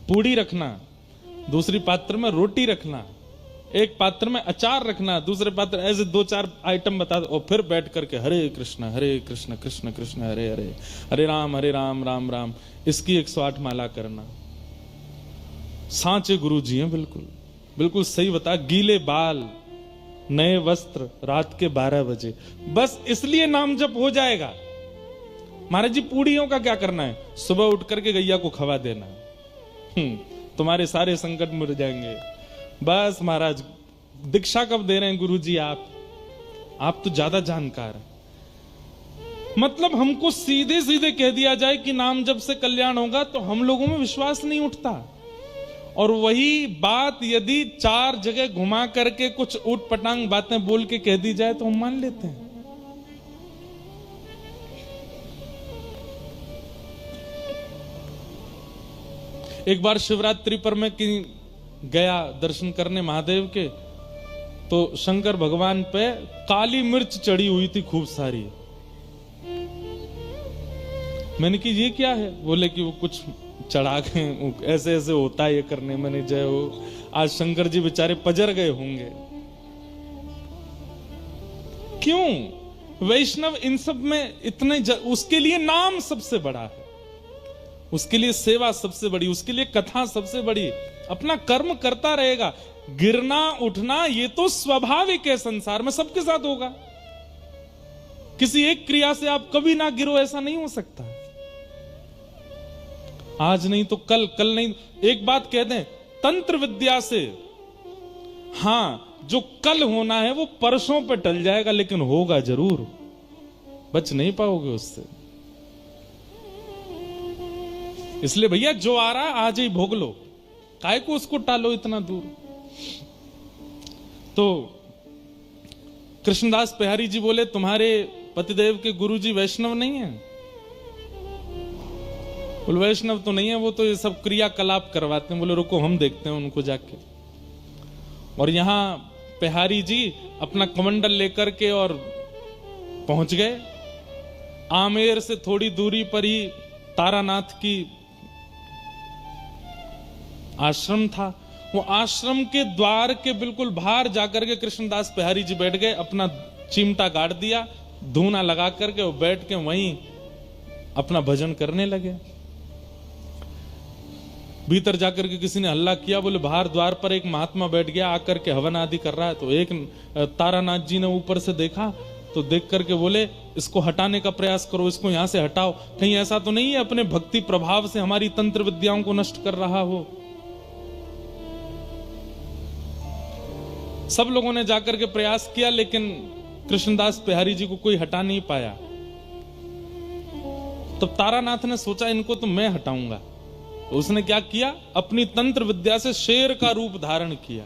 पूड़ी रखना, दूसरी पात्र में रोटी रखना, एक पात्र में अचार रखना, दूसरे पात्र, ऐसे 2-4 आइटम बता दो। और फिर बैठ करके हरे कृष्ण कृष्ण कृष्ण हरे हरे, हरे राम राम राम, इसकी 108 माला करना। सांचे गुरु जी हैं, बिल्कुल बिल्कुल सही बता। गीले बाल, नए वस्त्र, रात के 12 बजे, बस इसलिए नाम जप हो जाएगा। महाराज जी पूड़ियों का क्या करना है? सुबह उठ करके गैया को खवा देना, तुम्हारे सारे संकट मिट जाएंगे। बस महाराज, दीक्षा कब दे रहे हैं गुरु जी आप तो ज्यादा जानकार हैं। मतलब हमको सीधे सीधे कह दिया जाए कि नाम जप से कल्याण होगा, तो हम लोगों में विश्वास नहीं उठता। और वही बात यदि 4 जगह घुमा करके कुछ ऊट पटांग बातें बोल के कह दी जाए तो हम मान लेते हैं। एक बार शिवरात्रि पर मैं गया दर्शन करने महादेव के, तो शंकर भगवान पे काली मिर्च चढ़ी हुई थी खूब सारी। मैंने कि ये क्या है? बोले कि वो कुछ चढ़ा गए, ऐसे ऐसे होता है ये करने। मैंने जय हो, आज शंकर जी बेचारे पजर गए होंगे। क्यों? वैष्णव इन सब में इतने उसके लिए नाम सबसे बड़ा है, उसके लिए सेवा सबसे बड़ी, उसके लिए कथा सबसे बड़ी। अपना कर्म करता रहेगा। गिरना उठना ये तो स्वाभाविक है, संसार में सबके साथ होगा। किसी एक क्रिया से आप कभी ना गिरो, ऐसा नहीं हो सकता। आज नहीं तो कल, कल नहीं। एक बात कह दें, तंत्र विद्या से हां जो कल होना है वो परसों पे टल जाएगा, लेकिन होगा जरूर, बच नहीं पाओगे उससे। इसलिए भैया जो आ रहा आज ही भोग लो, काहे को उसको टालो इतना दूर। तो कृष्णदास बिहारी जी बोले, तुम्हारे पतिदेव के गुरुजी वैष्णव नहीं है? बोले वैष्णव तो नहीं है, वो तो ये सब क्रियाकलाप करवाते हैं। बोले रुको हम देखते हैं उनको जाके। और यहां बिहारी जी अपना कमंडल लेकर के और पहुंच गए। आमेर से थोड़ी दूरी पर ही तारानाथ की आश्रम था। वो आश्रम के द्वार के बिल्कुल बाहर जाकर के कृष्णदास बिहारी जी बैठ गए, अपना चिमटा गाड़ दिया, धूना लगा करके वो बैठ के वहीं अपना भजन करने लगे। भीतर जाकर के किसी ने हल्ला किया, बोले बाहर द्वार पर एक महात्मा बैठ गया, आकर के हवन आदि कर रहा है। तो एक तारानाथ जी ने ऊपर से देखा, तो देख करके बोले इसको हटाने का प्रयास करो, इसको यहां से हटाओ, कहीं ऐसा तो नहीं है अपने भक्ति प्रभाव से हमारी तंत्र विद्याओं को नष्ट कर रहा हो। सब लोगों ने जाकर के प्रयास किया, लेकिन कृष्णदास बिहारी जी को कोई हटा नहीं पाया। तो तारानाथ ने सोचा इनको तो मैं हटाऊंगा। तो उसने क्या किया, अपनी तंत्र विद्या से शेर का रूप धारण किया।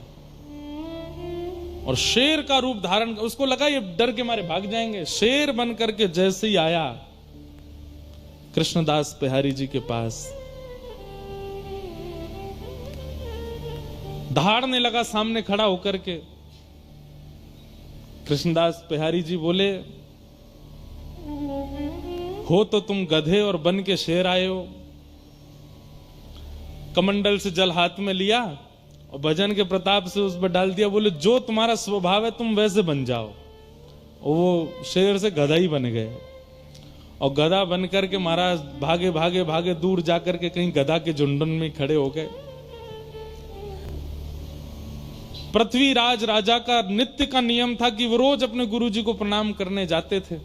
और शेर का रूप धारण, उसको लगा ये डर के मारे भाग जाएंगे। शेर बन करके जैसे ही आया कृष्णदास बिहारी जी के पास, दहाड़ने लगा सामने खड़ा होकर के। कृष्णदास बिहारी जी बोले, हो तो तुम गधे और बन के शेर आए हो। कमंडल से जल हाथ में लिया और भजन के प्रताप से उस पर डाल दिया। बोले जो तुम्हारा स्वभाव है तुम वैसे बन जाओ। और वो शेर से गधा ही बन गए। और गधा बन करके महाराज भागे भागे भागे दूर जाकर के कहीं गधा के झुंडन में खड़े हो गए। पृथ्वीराज राजा का नित्य का नियम था कि वो रोज अपने गुरुजी को प्रणाम करने जाते थे।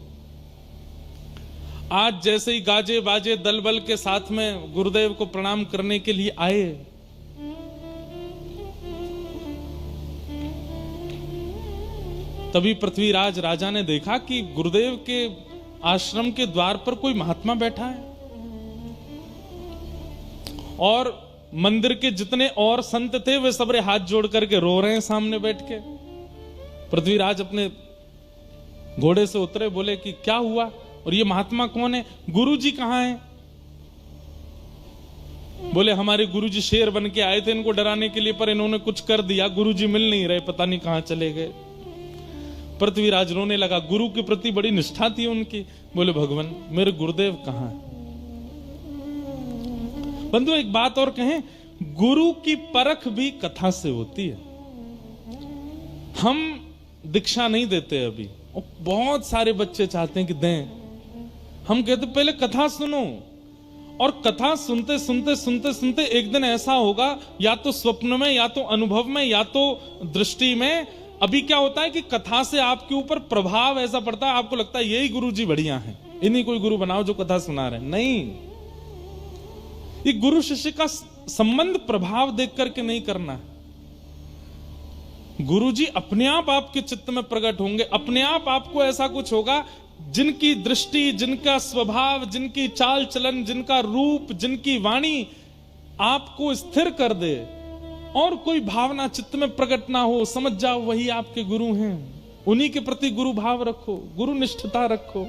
आज जैसे ही गाजे बाजे दल बल के साथ में गुरुदेव को प्रणाम करने के लिए आए, तभी पृथ्वीराज राजा ने देखा कि गुरुदेव के आश्रम के द्वार पर कोई महात्मा बैठा है और मंदिर के जितने और संत थे वे सबरे हाथ जोड़ करके रो रहे हैं सामने बैठ के। पृथ्वीराज अपने घोड़े से उतरे, बोले कि क्या हुआ और ये महात्मा कौन है, गुरुजी कहां हैं? बोले हमारे गुरुजी शेर बन के आए थे इनको डराने के लिए, पर इन्होंने कुछ कर दिया, गुरुजी मिल नहीं रहे, पता नहीं कहां चले गए। पृथ्वीराज रोने लगा, गुरु के प्रति बड़ी निष्ठा थी उनकी। बोले भगवान मेरे गुरुदेव कहां है? बंधु एक बात और कहें, गुरु की परख भी कथा से होती है। हम दीक्षा नहीं देते अभी, और बहुत सारे बच्चे चाहते हैं कि दें। हम कहते पहले कथा सुनो, और कथा सुनते सुनते सुनते सुनते एक दिन ऐसा होगा, या तो स्वप्न में, या तो अनुभव में, या तो दृष्टि में। अभी क्या होता है कि कथा से आपके ऊपर प्रभाव ऐसा पड़ता है, आपको लगता है यही गुरुजी बढ़िया है, इन्हीं कोई गुरु बनाओ जो कथा सुना रहे। नहीं, ये गुरु शिष्य का संबंध प्रभाव देख करके नहीं करना है। गुरुजी अपने आप आपके चित्त में प्रकट होंगे, अपने आप आपको ऐसा कुछ होगा जिनकी दृष्टि, जिनका स्वभाव, जिनकी चाल चलन, जिनका रूप, जिनकी वाणी आपको स्थिर कर दे, और कोई भावना चित्त में प्रकट ना हो, समझ जाओ वही आपके गुरु हैं। उन्हीं के प्रति गुरु भाव रखो, गुरु निष्ठता रखो।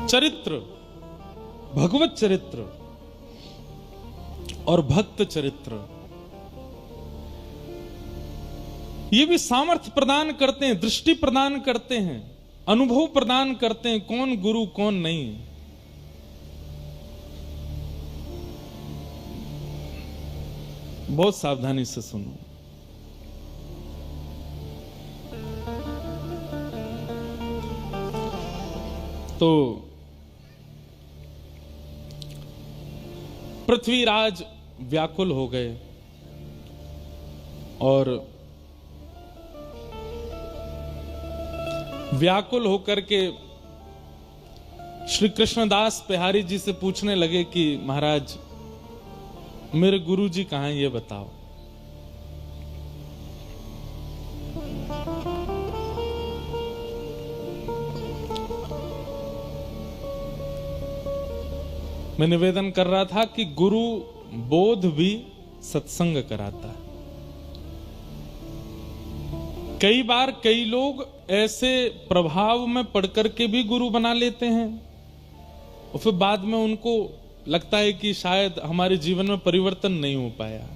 चरित्र, भगवत चरित्र और भक्त चरित्र, ये भी सामर्थ्य प्रदान करते हैं, दृष्टि प्रदान करते हैं, अनुभव प्रदान करते हैं, कौन गुरु कौन नहीं। बहुत सावधानी से सुनो। तो पृथ्वीराज व्याकुल हो गए और व्याकुल होकर के श्री कृष्णदास बिहारी जी से पूछने लगे कि महाराज मेरे गुरुजी कहां हैं, ये बताओ। मैं निवेदन कर रहा था कि गुरु बोध भी सत्संग कराता है। कई बार कई लोग ऐसे प्रभाव में पढ़कर के भी गुरु बना लेते हैं, और फिर बाद में उनको लगता है कि शायद हमारे जीवन में परिवर्तन नहीं हो पाया।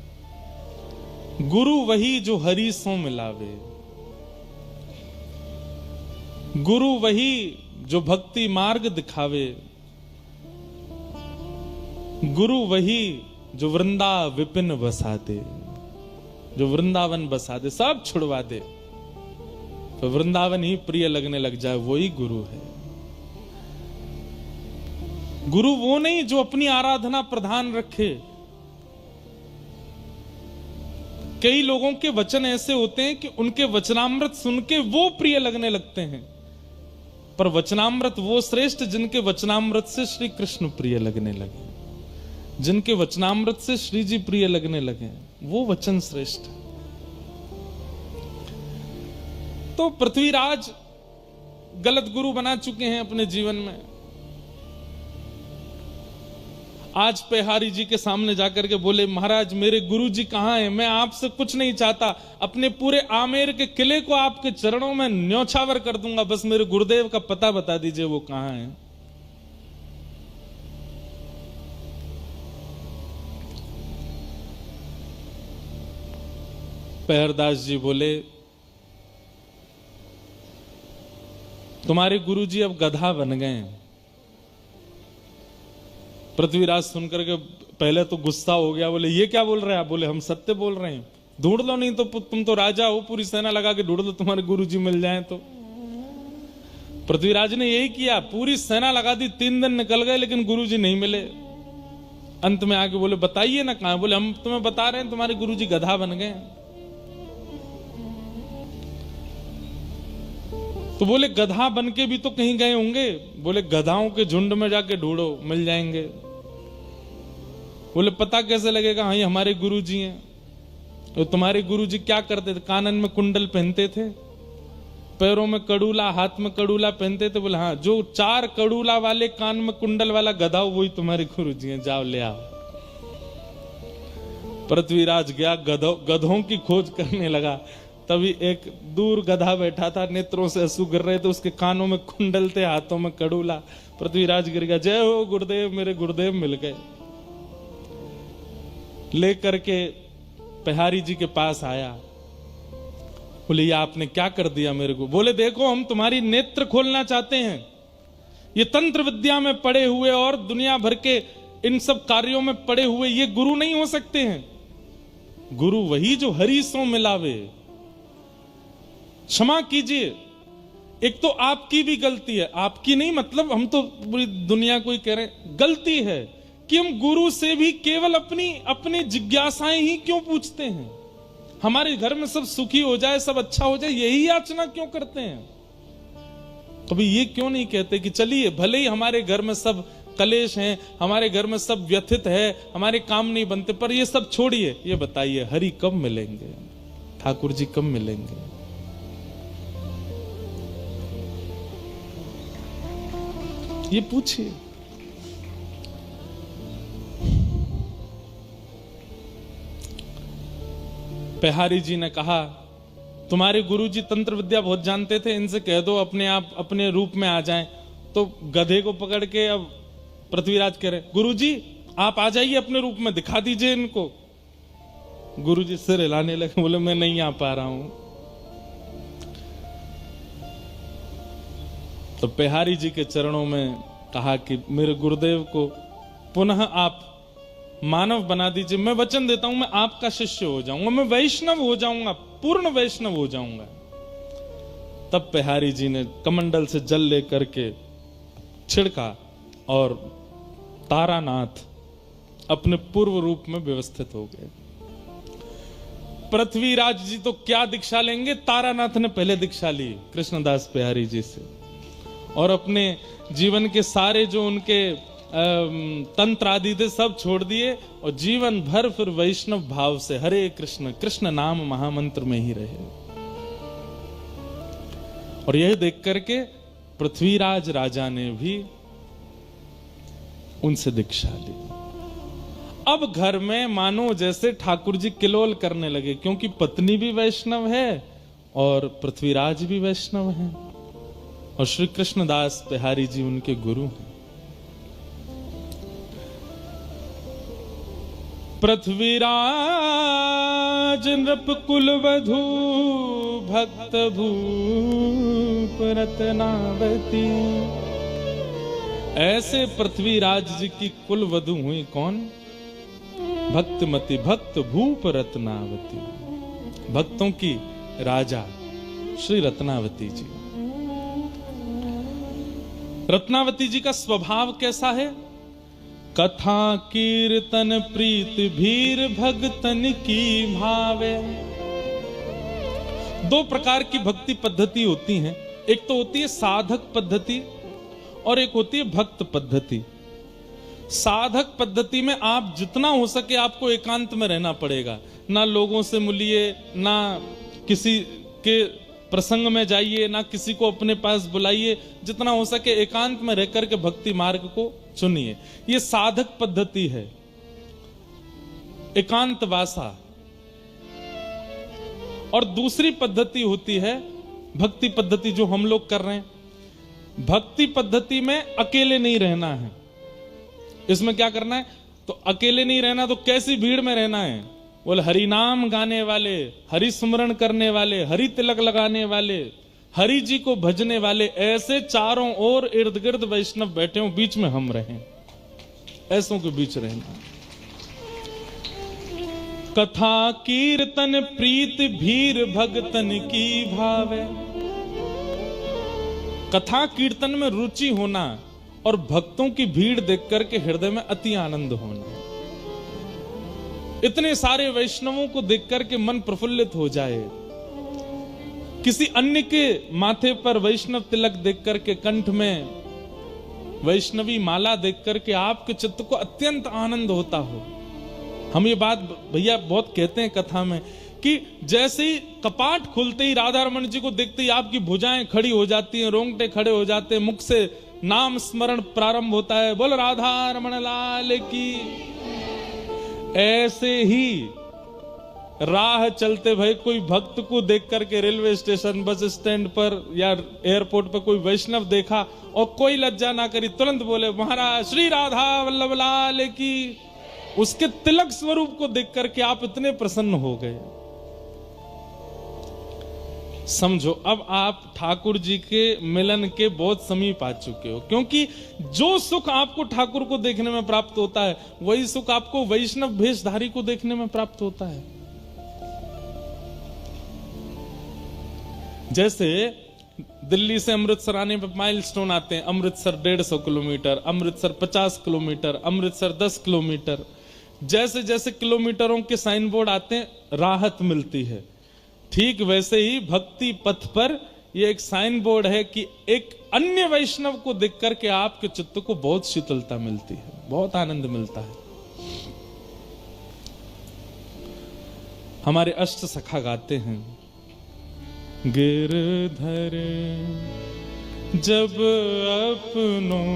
गुरु वही जो हरि सो मिलावे, गुरु वही जो भक्ति मार्ग दिखावे, गुरु वही जो वृंदा विपिन बसा दे, जो वृंदावन बसा दे, सब छुड़वा दे, तो वृंदावन ही प्रिय लगने लग जाए, वही गुरु है। गुरु वो नहीं जो अपनी आराधना प्रधान रखे। कई लोगों के वचन ऐसे होते हैं कि उनके वचनामृत सुन के वो प्रिय लगने लगते हैं, पर वचनामृत वो श्रेष्ठ जिनके वचनामृत से श्री कृष्ण प्रिय लगने लगे, जिनके वचनामृत से श्री जी प्रिय लगने लगे, वो वचन श्रेष्ठ। तो पृथ्वीराज गलत गुरु बना चुके हैं अपने जीवन में। आज पेहारी जी के सामने जाकर के बोले महाराज मेरे गुरु जी कहां हैं, मैं आपसे कुछ नहीं चाहता, अपने पूरे आमेर के किले को आपके चरणों में न्योछावर कर दूंगा, बस मेरे गुरुदेव का पता बता दीजिए वो कहां हैं। पेहरदास जी बोले तुम्हारे गुरुजी अब गधा बन गए हैं। पृथ्वीराज सुनकर के पहले तो गुस्सा हो गया, बोले ये क्या बोल रहे हैं आप? बोले हम सत्य बोल रहे हैं, ढूंढ लो, नहीं तो तुम तो राजा हो, पूरी सेना लगा के ढूंढ लो, तुम्हारे गुरुजी मिल जाएं तो। पृथ्वीराज ने यही किया, पूरी सेना लगा दी, 3 दिन निकल गए लेकिन गुरुजी नहीं मिले। अंत में आके बोले बताइए ना कहां? बोले हम तुम्हें बता रहे हैं, तुम्हारे गुरुजी गधा बन गए। तो बोले गधा बन के भी तो कहीं गए होंगे। बोले गधाओं के झुंड में जाके ढूंढो, मिल जाएंगे। बोले पता कैसे लगेगा? हाँ, ये हमारे गुरुजी हैं। तो तुम्हारे गुरुजी क्या करते थे? कानन में कुंडल पहनते थे, पैरों में कड़ूला, हाथ में कड़ूला पहनते थे। बोले हाँ, जो 4 कड़ूला वाले कान में कुंडल वाला गधा हो वही तुम्हारे गुरुजी हैं, जाओ ले आओ। पृथ्वीराज गया, गधों की खोज करने लगा। तभी एक दूर गधा बैठा था, नेत्रों से आंसू गिर रहे थे, उसके कानों में कुंडल थे, हाथों में कड़ूला। पृथ्वीराज गिर गया, जय हो गुरुदेव, मेरे गुरुदेव मिल गए। लेकर के बिहारी जी के पास आया। बोले ये आपने क्या कर दिया मेरे को? बोले देखो, हम तुम्हारी नेत्र खोलना चाहते हैं। ये तंत्र विद्या में पड़े हुए और दुनिया भर के इन सब कार्यों में पड़े हुए ये गुरु नहीं हो सकते हैं। गुरु वही जो हरि सो मिलावे। क्षमा कीजिए, एक तो आपकी भी गलती है, आपकी नहीं मतलब हम तो पूरी दुनिया को ही कह रहे हैं, गलती है कि हम गुरु से भी केवल अपनी जिज्ञासाएं ही क्यों पूछते हैं। हमारे घर में सब सुखी हो जाए, सब अच्छा हो जाए, यही याचना क्यों करते हैं? कभी ये क्यों नहीं कहते कि चलिए भले ही हमारे घर में सब कलेश हैं, हमारे घर में सब व्यथित है, हमारे काम नहीं बनते, पर ये सब छोड़िए, ये बताइए हरि कब मिलेंगे, ठाकुर जी कब मिलेंगे? ये पूछिए। बिहारी जी ने कहा तुम्हारे गुरुजी तंत्र विद्या बहुत जानते थे, इनसे कह दो अपने आप अपने रूप में आ जाएं। तो गधे को पकड़ के अब पृथ्वीराज कह रहे गुरुजी आप आ जाइए अपने रूप में, दिखा दीजिए इनको। गुरुजी सिर हिलाने लगे, बोले मैं नहीं आ पा रहा हूं। तो बिहारी जी के चरणों में कहा कि मेरे गुरुदेव को पुनः आप मानव बना दीजिए, मैं वचन देता हूं मैं आपका शिष्य हो जाऊंगा, मैं वैष्णव हो जाऊंगा, पूर्ण वैष्णव हो जाऊंगा। तब बिहारी जी ने कमंडल से जल लेकर के छिड़का और तारानाथ अपने पूर्व रूप में व्यवस्थित हो गए। पृथ्वीराज जी तो क्या दीक्षा लेंगे, तारानाथ ने पहले दीक्षा ली कृष्णदास बिहारी जी से, और अपने जीवन के सारे जो उनके तंत्र आदि थे सब छोड़ दिए और जीवन भर फिर वैष्णव भाव से हरे कृष्ण कृष्ण नाम महामंत्र में ही रहे। और यह देख करके पृथ्वीराज राजा ने भी उनसे दीक्षा ली। अब घर में मानो जैसे ठाकुर जी किलोल करने लगे, क्योंकि पत्नी भी वैष्णव है और पृथ्वीराज भी वैष्णव है और श्री कृष्णदास बिहारी जी उनके गुरु हैं। पृथ्वीराज नृप कुल वधू भक्त भूप रत्नावती। ऐसे पृथ्वीराज जी की कुल वधू हुई कौन? भक्तमती, भक्त भूप रत्नावती, भक्तों की राजा श्री रत्नावती जी। रत्नावती जी का स्वभाव कैसा है? कथा कीर्तन प्रीत भीर भगतन की भावे। 2 प्रकार की भक्ति पद्धति होती हैं, एक तो होती है साधक पद्धति और एक होती है भक्त पद्धति। साधक पद्धति में आप जितना हो सके आपको एकांत में रहना पड़ेगा, ना लोगों से मिलिए, ना किसी के प्रसंग में जाइए, ना किसी को अपने पास बुलाइए, जितना हो सके एकांत में रह करके भक्ति मार्ग को चुनिए। ये साधक पद्धति है, एकांत वासा। और दूसरी पद्धति होती है भक्ति पद्धति जो हम लोग कर रहे हैं। भक्ति पद्धति में अकेले नहीं रहना है। इसमें क्या करना है? तो अकेले नहीं रहना, तो कैसी भीड़ में रहना है? बोले हरि नाम गाने वाले, हरि स्मरण करने वाले, हरि तिलक लगाने वाले, हरि जी को भजने वाले ऐसे चारों ओर इर्द गिर्द वैष्णव बैठे हो, बीच में हम रहें, ऐसों के बीच रहना। कथा कीर्तन प्रीत भीर भगतन की भावे। कथा कीर्तन में रुचि होना और भक्तों की भीड़ देख करके हृदय में अति आनंद होना। इतने सारे वैष्णवों को देख करके मन प्रफुल्लित हो जाए। किसी अन्य के माथे पर वैष्णव तिलक देख करके, कंठ में वैष्णवी माला देख करके आपके चित्त को अत्यंत आनंद होता हो। हम ये बात भैया बहुत कहते हैं कथा में कि जैसे ही कपाट खुलते ही राधा रमन जी को देखते ही आपकी भुजाएं खड़ी हो जाती हैं, रोंगटे खड़े हो जाते हैं, मुख से नाम स्मरण प्रारंभ होता है, बोल राधा रमन लाल की। ऐसे ही राह चलते भाई कोई भक्त को देख करके रेलवे स्टेशन, बस स्टैंड पर या एयरपोर्ट पर कोई वैष्णव देखा और कोई लज्जा ना करी, तुरंत बोले महाराज श्री राधा वल्लभ लाल की। उसके तिलक स्वरूप को देख करके आप इतने प्रसन्न हो गए। समझो अब आप ठाकुर जी के मिलन के बहुत समीप आ चुके हो, क्योंकि जो सुख आपको ठाकुर को देखने में प्राप्त होता है वही सुख आपको वैष्णव भेषधारी को देखने में प्राप्त होता है। जैसे दिल्ली से अमृतसर आने पर माइलस्टोन आते हैं, Amritsar 150 kilometre, Amritsar 50 kilometre, Amritsar 10 kilometre. जैसे जैसे किलोमीटरों के साइन बोर्ड आते हैं राहत मिलती है। ठीक वैसे ही भक्ति पथ पर यह एक साइन बोर्ड है कि एक अन्य वैष्णव को देख करके आपके चित्त को बहुत शीतलता मिलती है, बहुत आनंद मिलता है। हमारे अष्ट सखा गाते हैं, गिरधर जब अपनों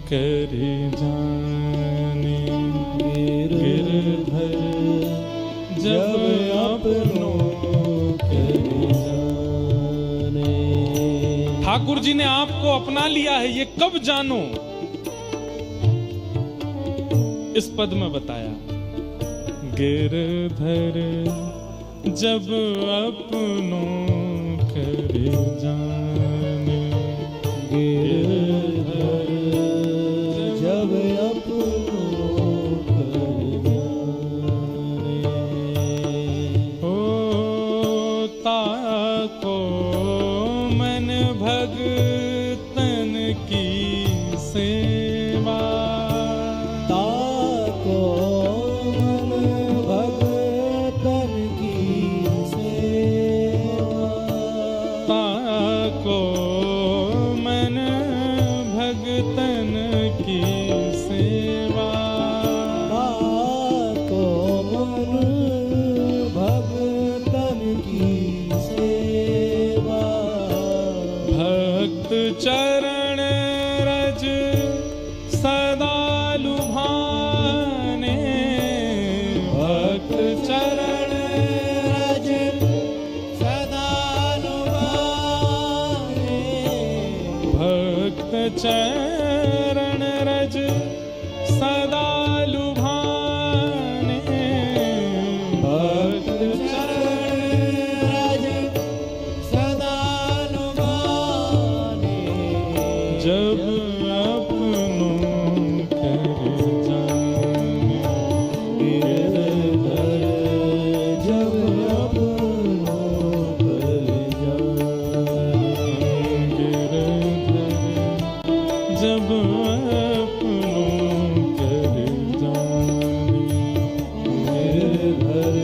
कर जाने, गिरधर जब अपनों कर जाने। ठाकुर जी ने आपको अपना लिया है, ये कब जानो? इस पद में बताया, गिरधर जब अपनों कर जाने, गिरधर जब अपनों कर जाने। होता को मन भगतन की सेवा, ताको मन भगतन की सेवा, ताको मन भगतन की सेवा, ताको मन भगतन की सेवा। भक्त चरण रज सदा लुभाने, भक्त चरण रज सदा लुभाने, भक्त चरण रज सदा लुभाने, भक्त चरण रज सदा लुभाने। जब अपनों कर जाने, गिरधर जब अपनों कर जाने, गिरधर जब अपनों कर जाने, गिरधर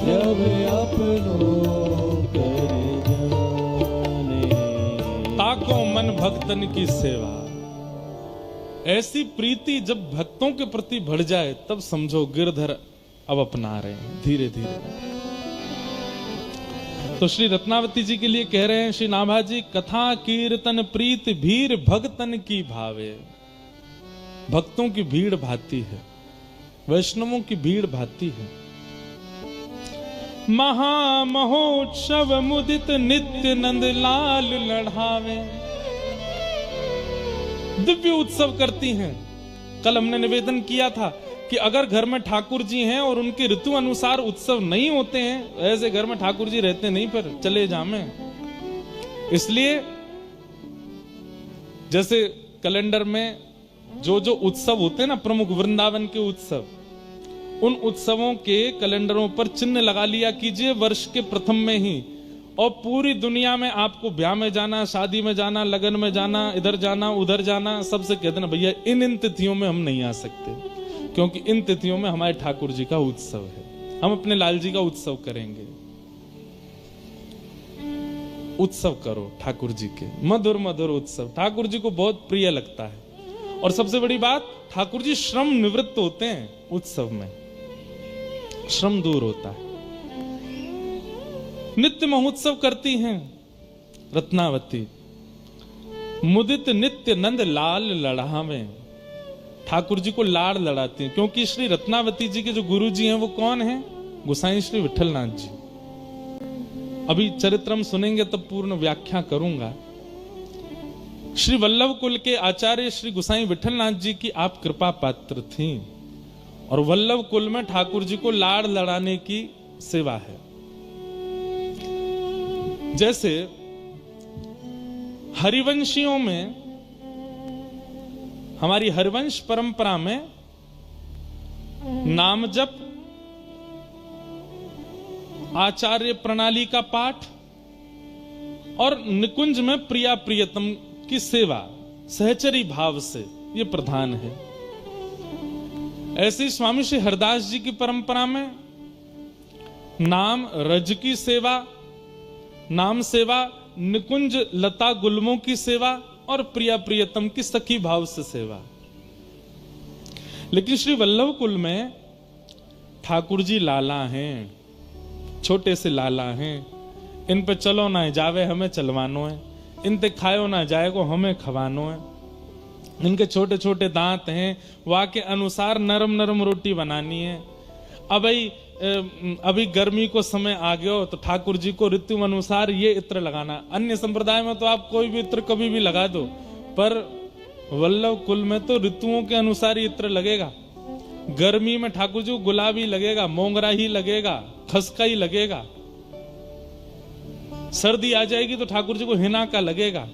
जब अपनों कर जाने। ताको मन भक्तन की सेवा। ऐसी प्रीति जब भक्तों के प्रति बढ़ जाए तब समझो गिरधर अब अपना रहे हैं धीरे धीरे। तो श्री रत्नावती जी के लिए कह रहे हैं श्री नाभा जी, कथा कीर्तन प्रीत भीर भक्तन की भावे। भक्तों की भीड़ भाती है, वैष्णवों की भीड़ भाती है। महामहोत्सव मुदित नित्य नंद लाल लढ़ावे। दिव्य उत्सव करती हैं। कल हमने निवेदन किया था कि अगर घर में ठाकुर जी हैं और उनके ऋतु अनुसार उत्सव नहीं होते हैं, ऐसे घर में ठाकुर जी रहते नहीं, पर चले जामे इसलिए जैसे कैलेंडर में जो जो उत्सव होते हैं ना, प्रमुख वृंदावन के उत्सव, उन उत्सवों के कैलेंडरों पर चिन्ह लगा लिया कीजिए वर्ष के प्रथम में ही। और पूरी दुनिया में आपको ब्याह में जाना, शादी में जाना, लगन में जाना, इधर जाना उधर जाना, सबसे कह देना भैया इन तिथियों में हम नहीं आ सकते, क्योंकि इन तिथियों में हमारे ठाकुर जी का उत्सव है, हम अपने लाल जी का उत्सव करेंगे। उत्सव करो ठाकुर जी के, मधुर मधुर उत्सव, ठाकुर जी को बहुत प्रिय लगता है। और सबसे बड़ी बात, ठाकुर जी श्रम निवृत्त होते हैं उत्सव में, श्रम दूर होता है। नित्य महोत्सव करती हैं रत्नावती, मुदित नित्य नंद लाल लड़ावे, ठाकुर जी को लाड़ लड़ाती हैं। क्योंकि श्री रत्नावती जी के जो गुरु जी हैं वो कौन हैं? गोसाई श्री विठलनाथ जी। अभी चरित्रम सुनेंगे तब पूर्ण व्याख्या करूंगा। श्री वल्लभ कुल के आचार्य श्री गोसाई विठलनाथ जी की आप कृपा पात्र थी, और वल्लभ कुल में ठाकुर जी को लाड़ लड़ाने की सेवा है। जैसे हरिवंशियों में, हमारी हरिवंश परंपरा में नाम जप, आचार्य प्रणाली का पाठ और निकुंज में प्रिया प्रियतम की सेवा सहचरी भाव से, ये प्रधान है। ऐसे स्वामी श्री हरदास जी की परंपरा में नाम रज की सेवा, नाम सेवा, निकुंज लता गुलमों की सेवा और प्रिया प्रियतम की सखी भाव से सेवा। लेकिन श्री वल्लभ कुल में ठाकुर जी लाला हैं, छोटे से लाला हैं, इन पे चलो ना जावे हमें चलवानो है, इन ते खायो ना जाए को हमें खवानो है। इनके छोटे छोटे दांत हैं, वहां के अनुसार नरम नरम रोटी बनानी है। अभी गर्मी को समय आ गया हो तो ठाकुर जी को ऋतु अनुसार ये इत्र लगाना। अन्य संप्रदाय में तो आप कोई भी इत्र कभी भी लगा दो, पर वल्लभ कुल में तो ऋतुओं के अनुसार इत्र लगेगा। गर्मी में ठाकुर जी को गुलाबी लगेगा, मोंगरा ही लगेगा, खसका ही लगेगा। सर्दी आ जाएगी तो ठाकुर जी को हिना का लगेगा,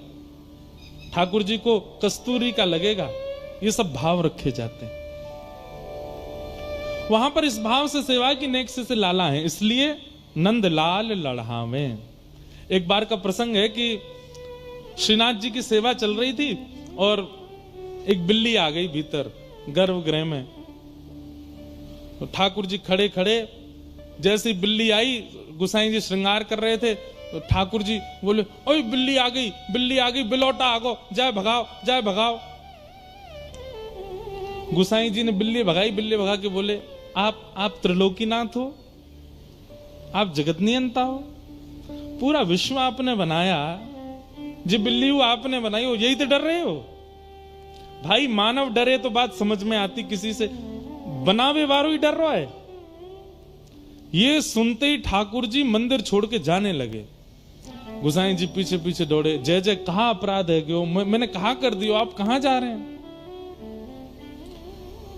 ठाकुर जी को कस्तूरी का लगेगा। ये सब भाव रखे जाते हैं वहां पर। इस भाव से सेवा की नेक से लाला है, इसलिए नंद लाल लड़ावे। एक बार का प्रसंग है कि श्रीनाथ जी की सेवा चल रही थी और एक बिल्ली आ गई भीतर गर्भगृह में। तो ठाकुर जी खड़े खड़े, जैसी बिल्ली आई, गोसाई जी श्रृंगार कर रहे थे, तो ठाकुर जी बोले, ओए बिल्ली आ गई, बिल्ली आ गई, बिलौटा आगो, जाए भगाओ, जाए भगाओ। गोसाई जी ने बिल्ली भगाई, बिल्ली भगा के बोले, आप त्रिलोकीनाथ हो, आप जगत नियंता हो, पूरा विश्व आपने बनाया, जी बिल्ली हो आपने बनाई हो, यही तो डर रहे हो। भाई मानव डरे तो बात समझ में आती, किसी से बनावे वारो ही डर रहा है। ये सुनते ही ठाकुर जी मंदिर छोड़ के जाने लगे। गोसाई जी पीछे पीछे दौड़े, जय जय कहा अपराध है क्यों, मैंने कहा कर दियो, आप कहां जा रहे हैं?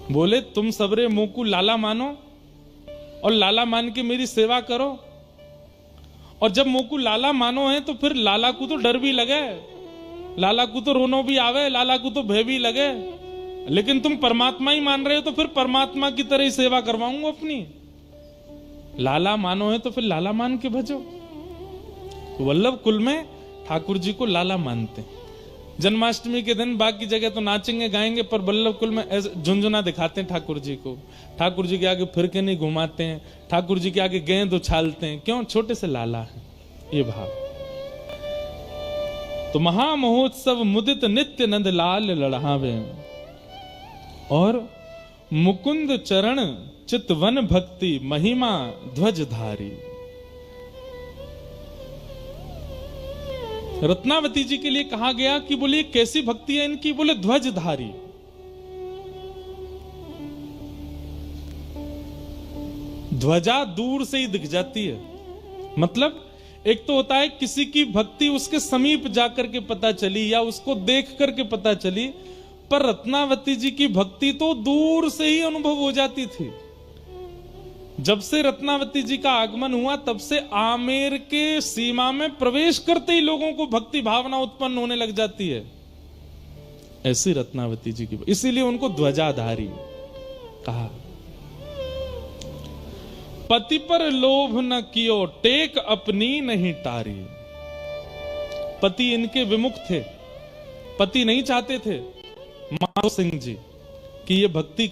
बोले तुम सबरे मुंह को लाला मानो और लाला मान के मेरी सेवा करो, और जब मुंह को लाला मानो है तो फिर लाला को तो डर भी लगे, लाला को तो रोनो भी आवे, लाला को तो भय भी लगे। लेकिन तुम परमात्मा ही मान रहे हो तो फिर परमात्मा की तरह ही सेवा करवाऊंगा अपनी। लाला मानो है तो फिर लाला मान के भजो। वल्लभ कुल में ठाकुर जी को लाला मानते। जन्माष्टमी के दिन बाकी जगह तो नाचेंगे गाएंगे, पर वल्लभ कुल में ऐसे झुंझुना दिखाते हैं ठाकुर जी को। ठाकुर जी के आगे फिर के नहीं घुमाते हैं, ठाकुर जी के आगे गेंद उछालते हैं। क्यों? छोटे से लाला है, ये भाव। तो महामहोत्सव मुदित नित्य नंद लाल लड़ावे, और मुकुंद चरण चितवन भक्ति महिमा ध्वजधारी। रत्नावती जी के लिए कहा गया कि बोले कैसी भक्ति है इनकी, बोले ध्वजधारी। ध्वजा दूर से ही दिख जाती है। मतलब एक तो होता है किसी की भक्ति उसके समीप जाकर के पता चली या उसको देख करके पता चली, पर रत्नावती जी की भक्ति तो दूर से ही अनुभव हो जाती थी। जब से रत्नावती जी का आगमन हुआ तब से आमेर के सीमा में प्रवेश करते ही लोगों को भक्ति भावना उत्पन्न होने लग जाती है। ऐसी रत्नावती जी की, इसीलिए उनको ध्वजाधारी कहा। पति पर लोभ न कियो, टेक अपनी नहीं टारी। पति इनके विमुख थे, पति नहीं चाहते थे माधो सिंह जी कि ये भक्ति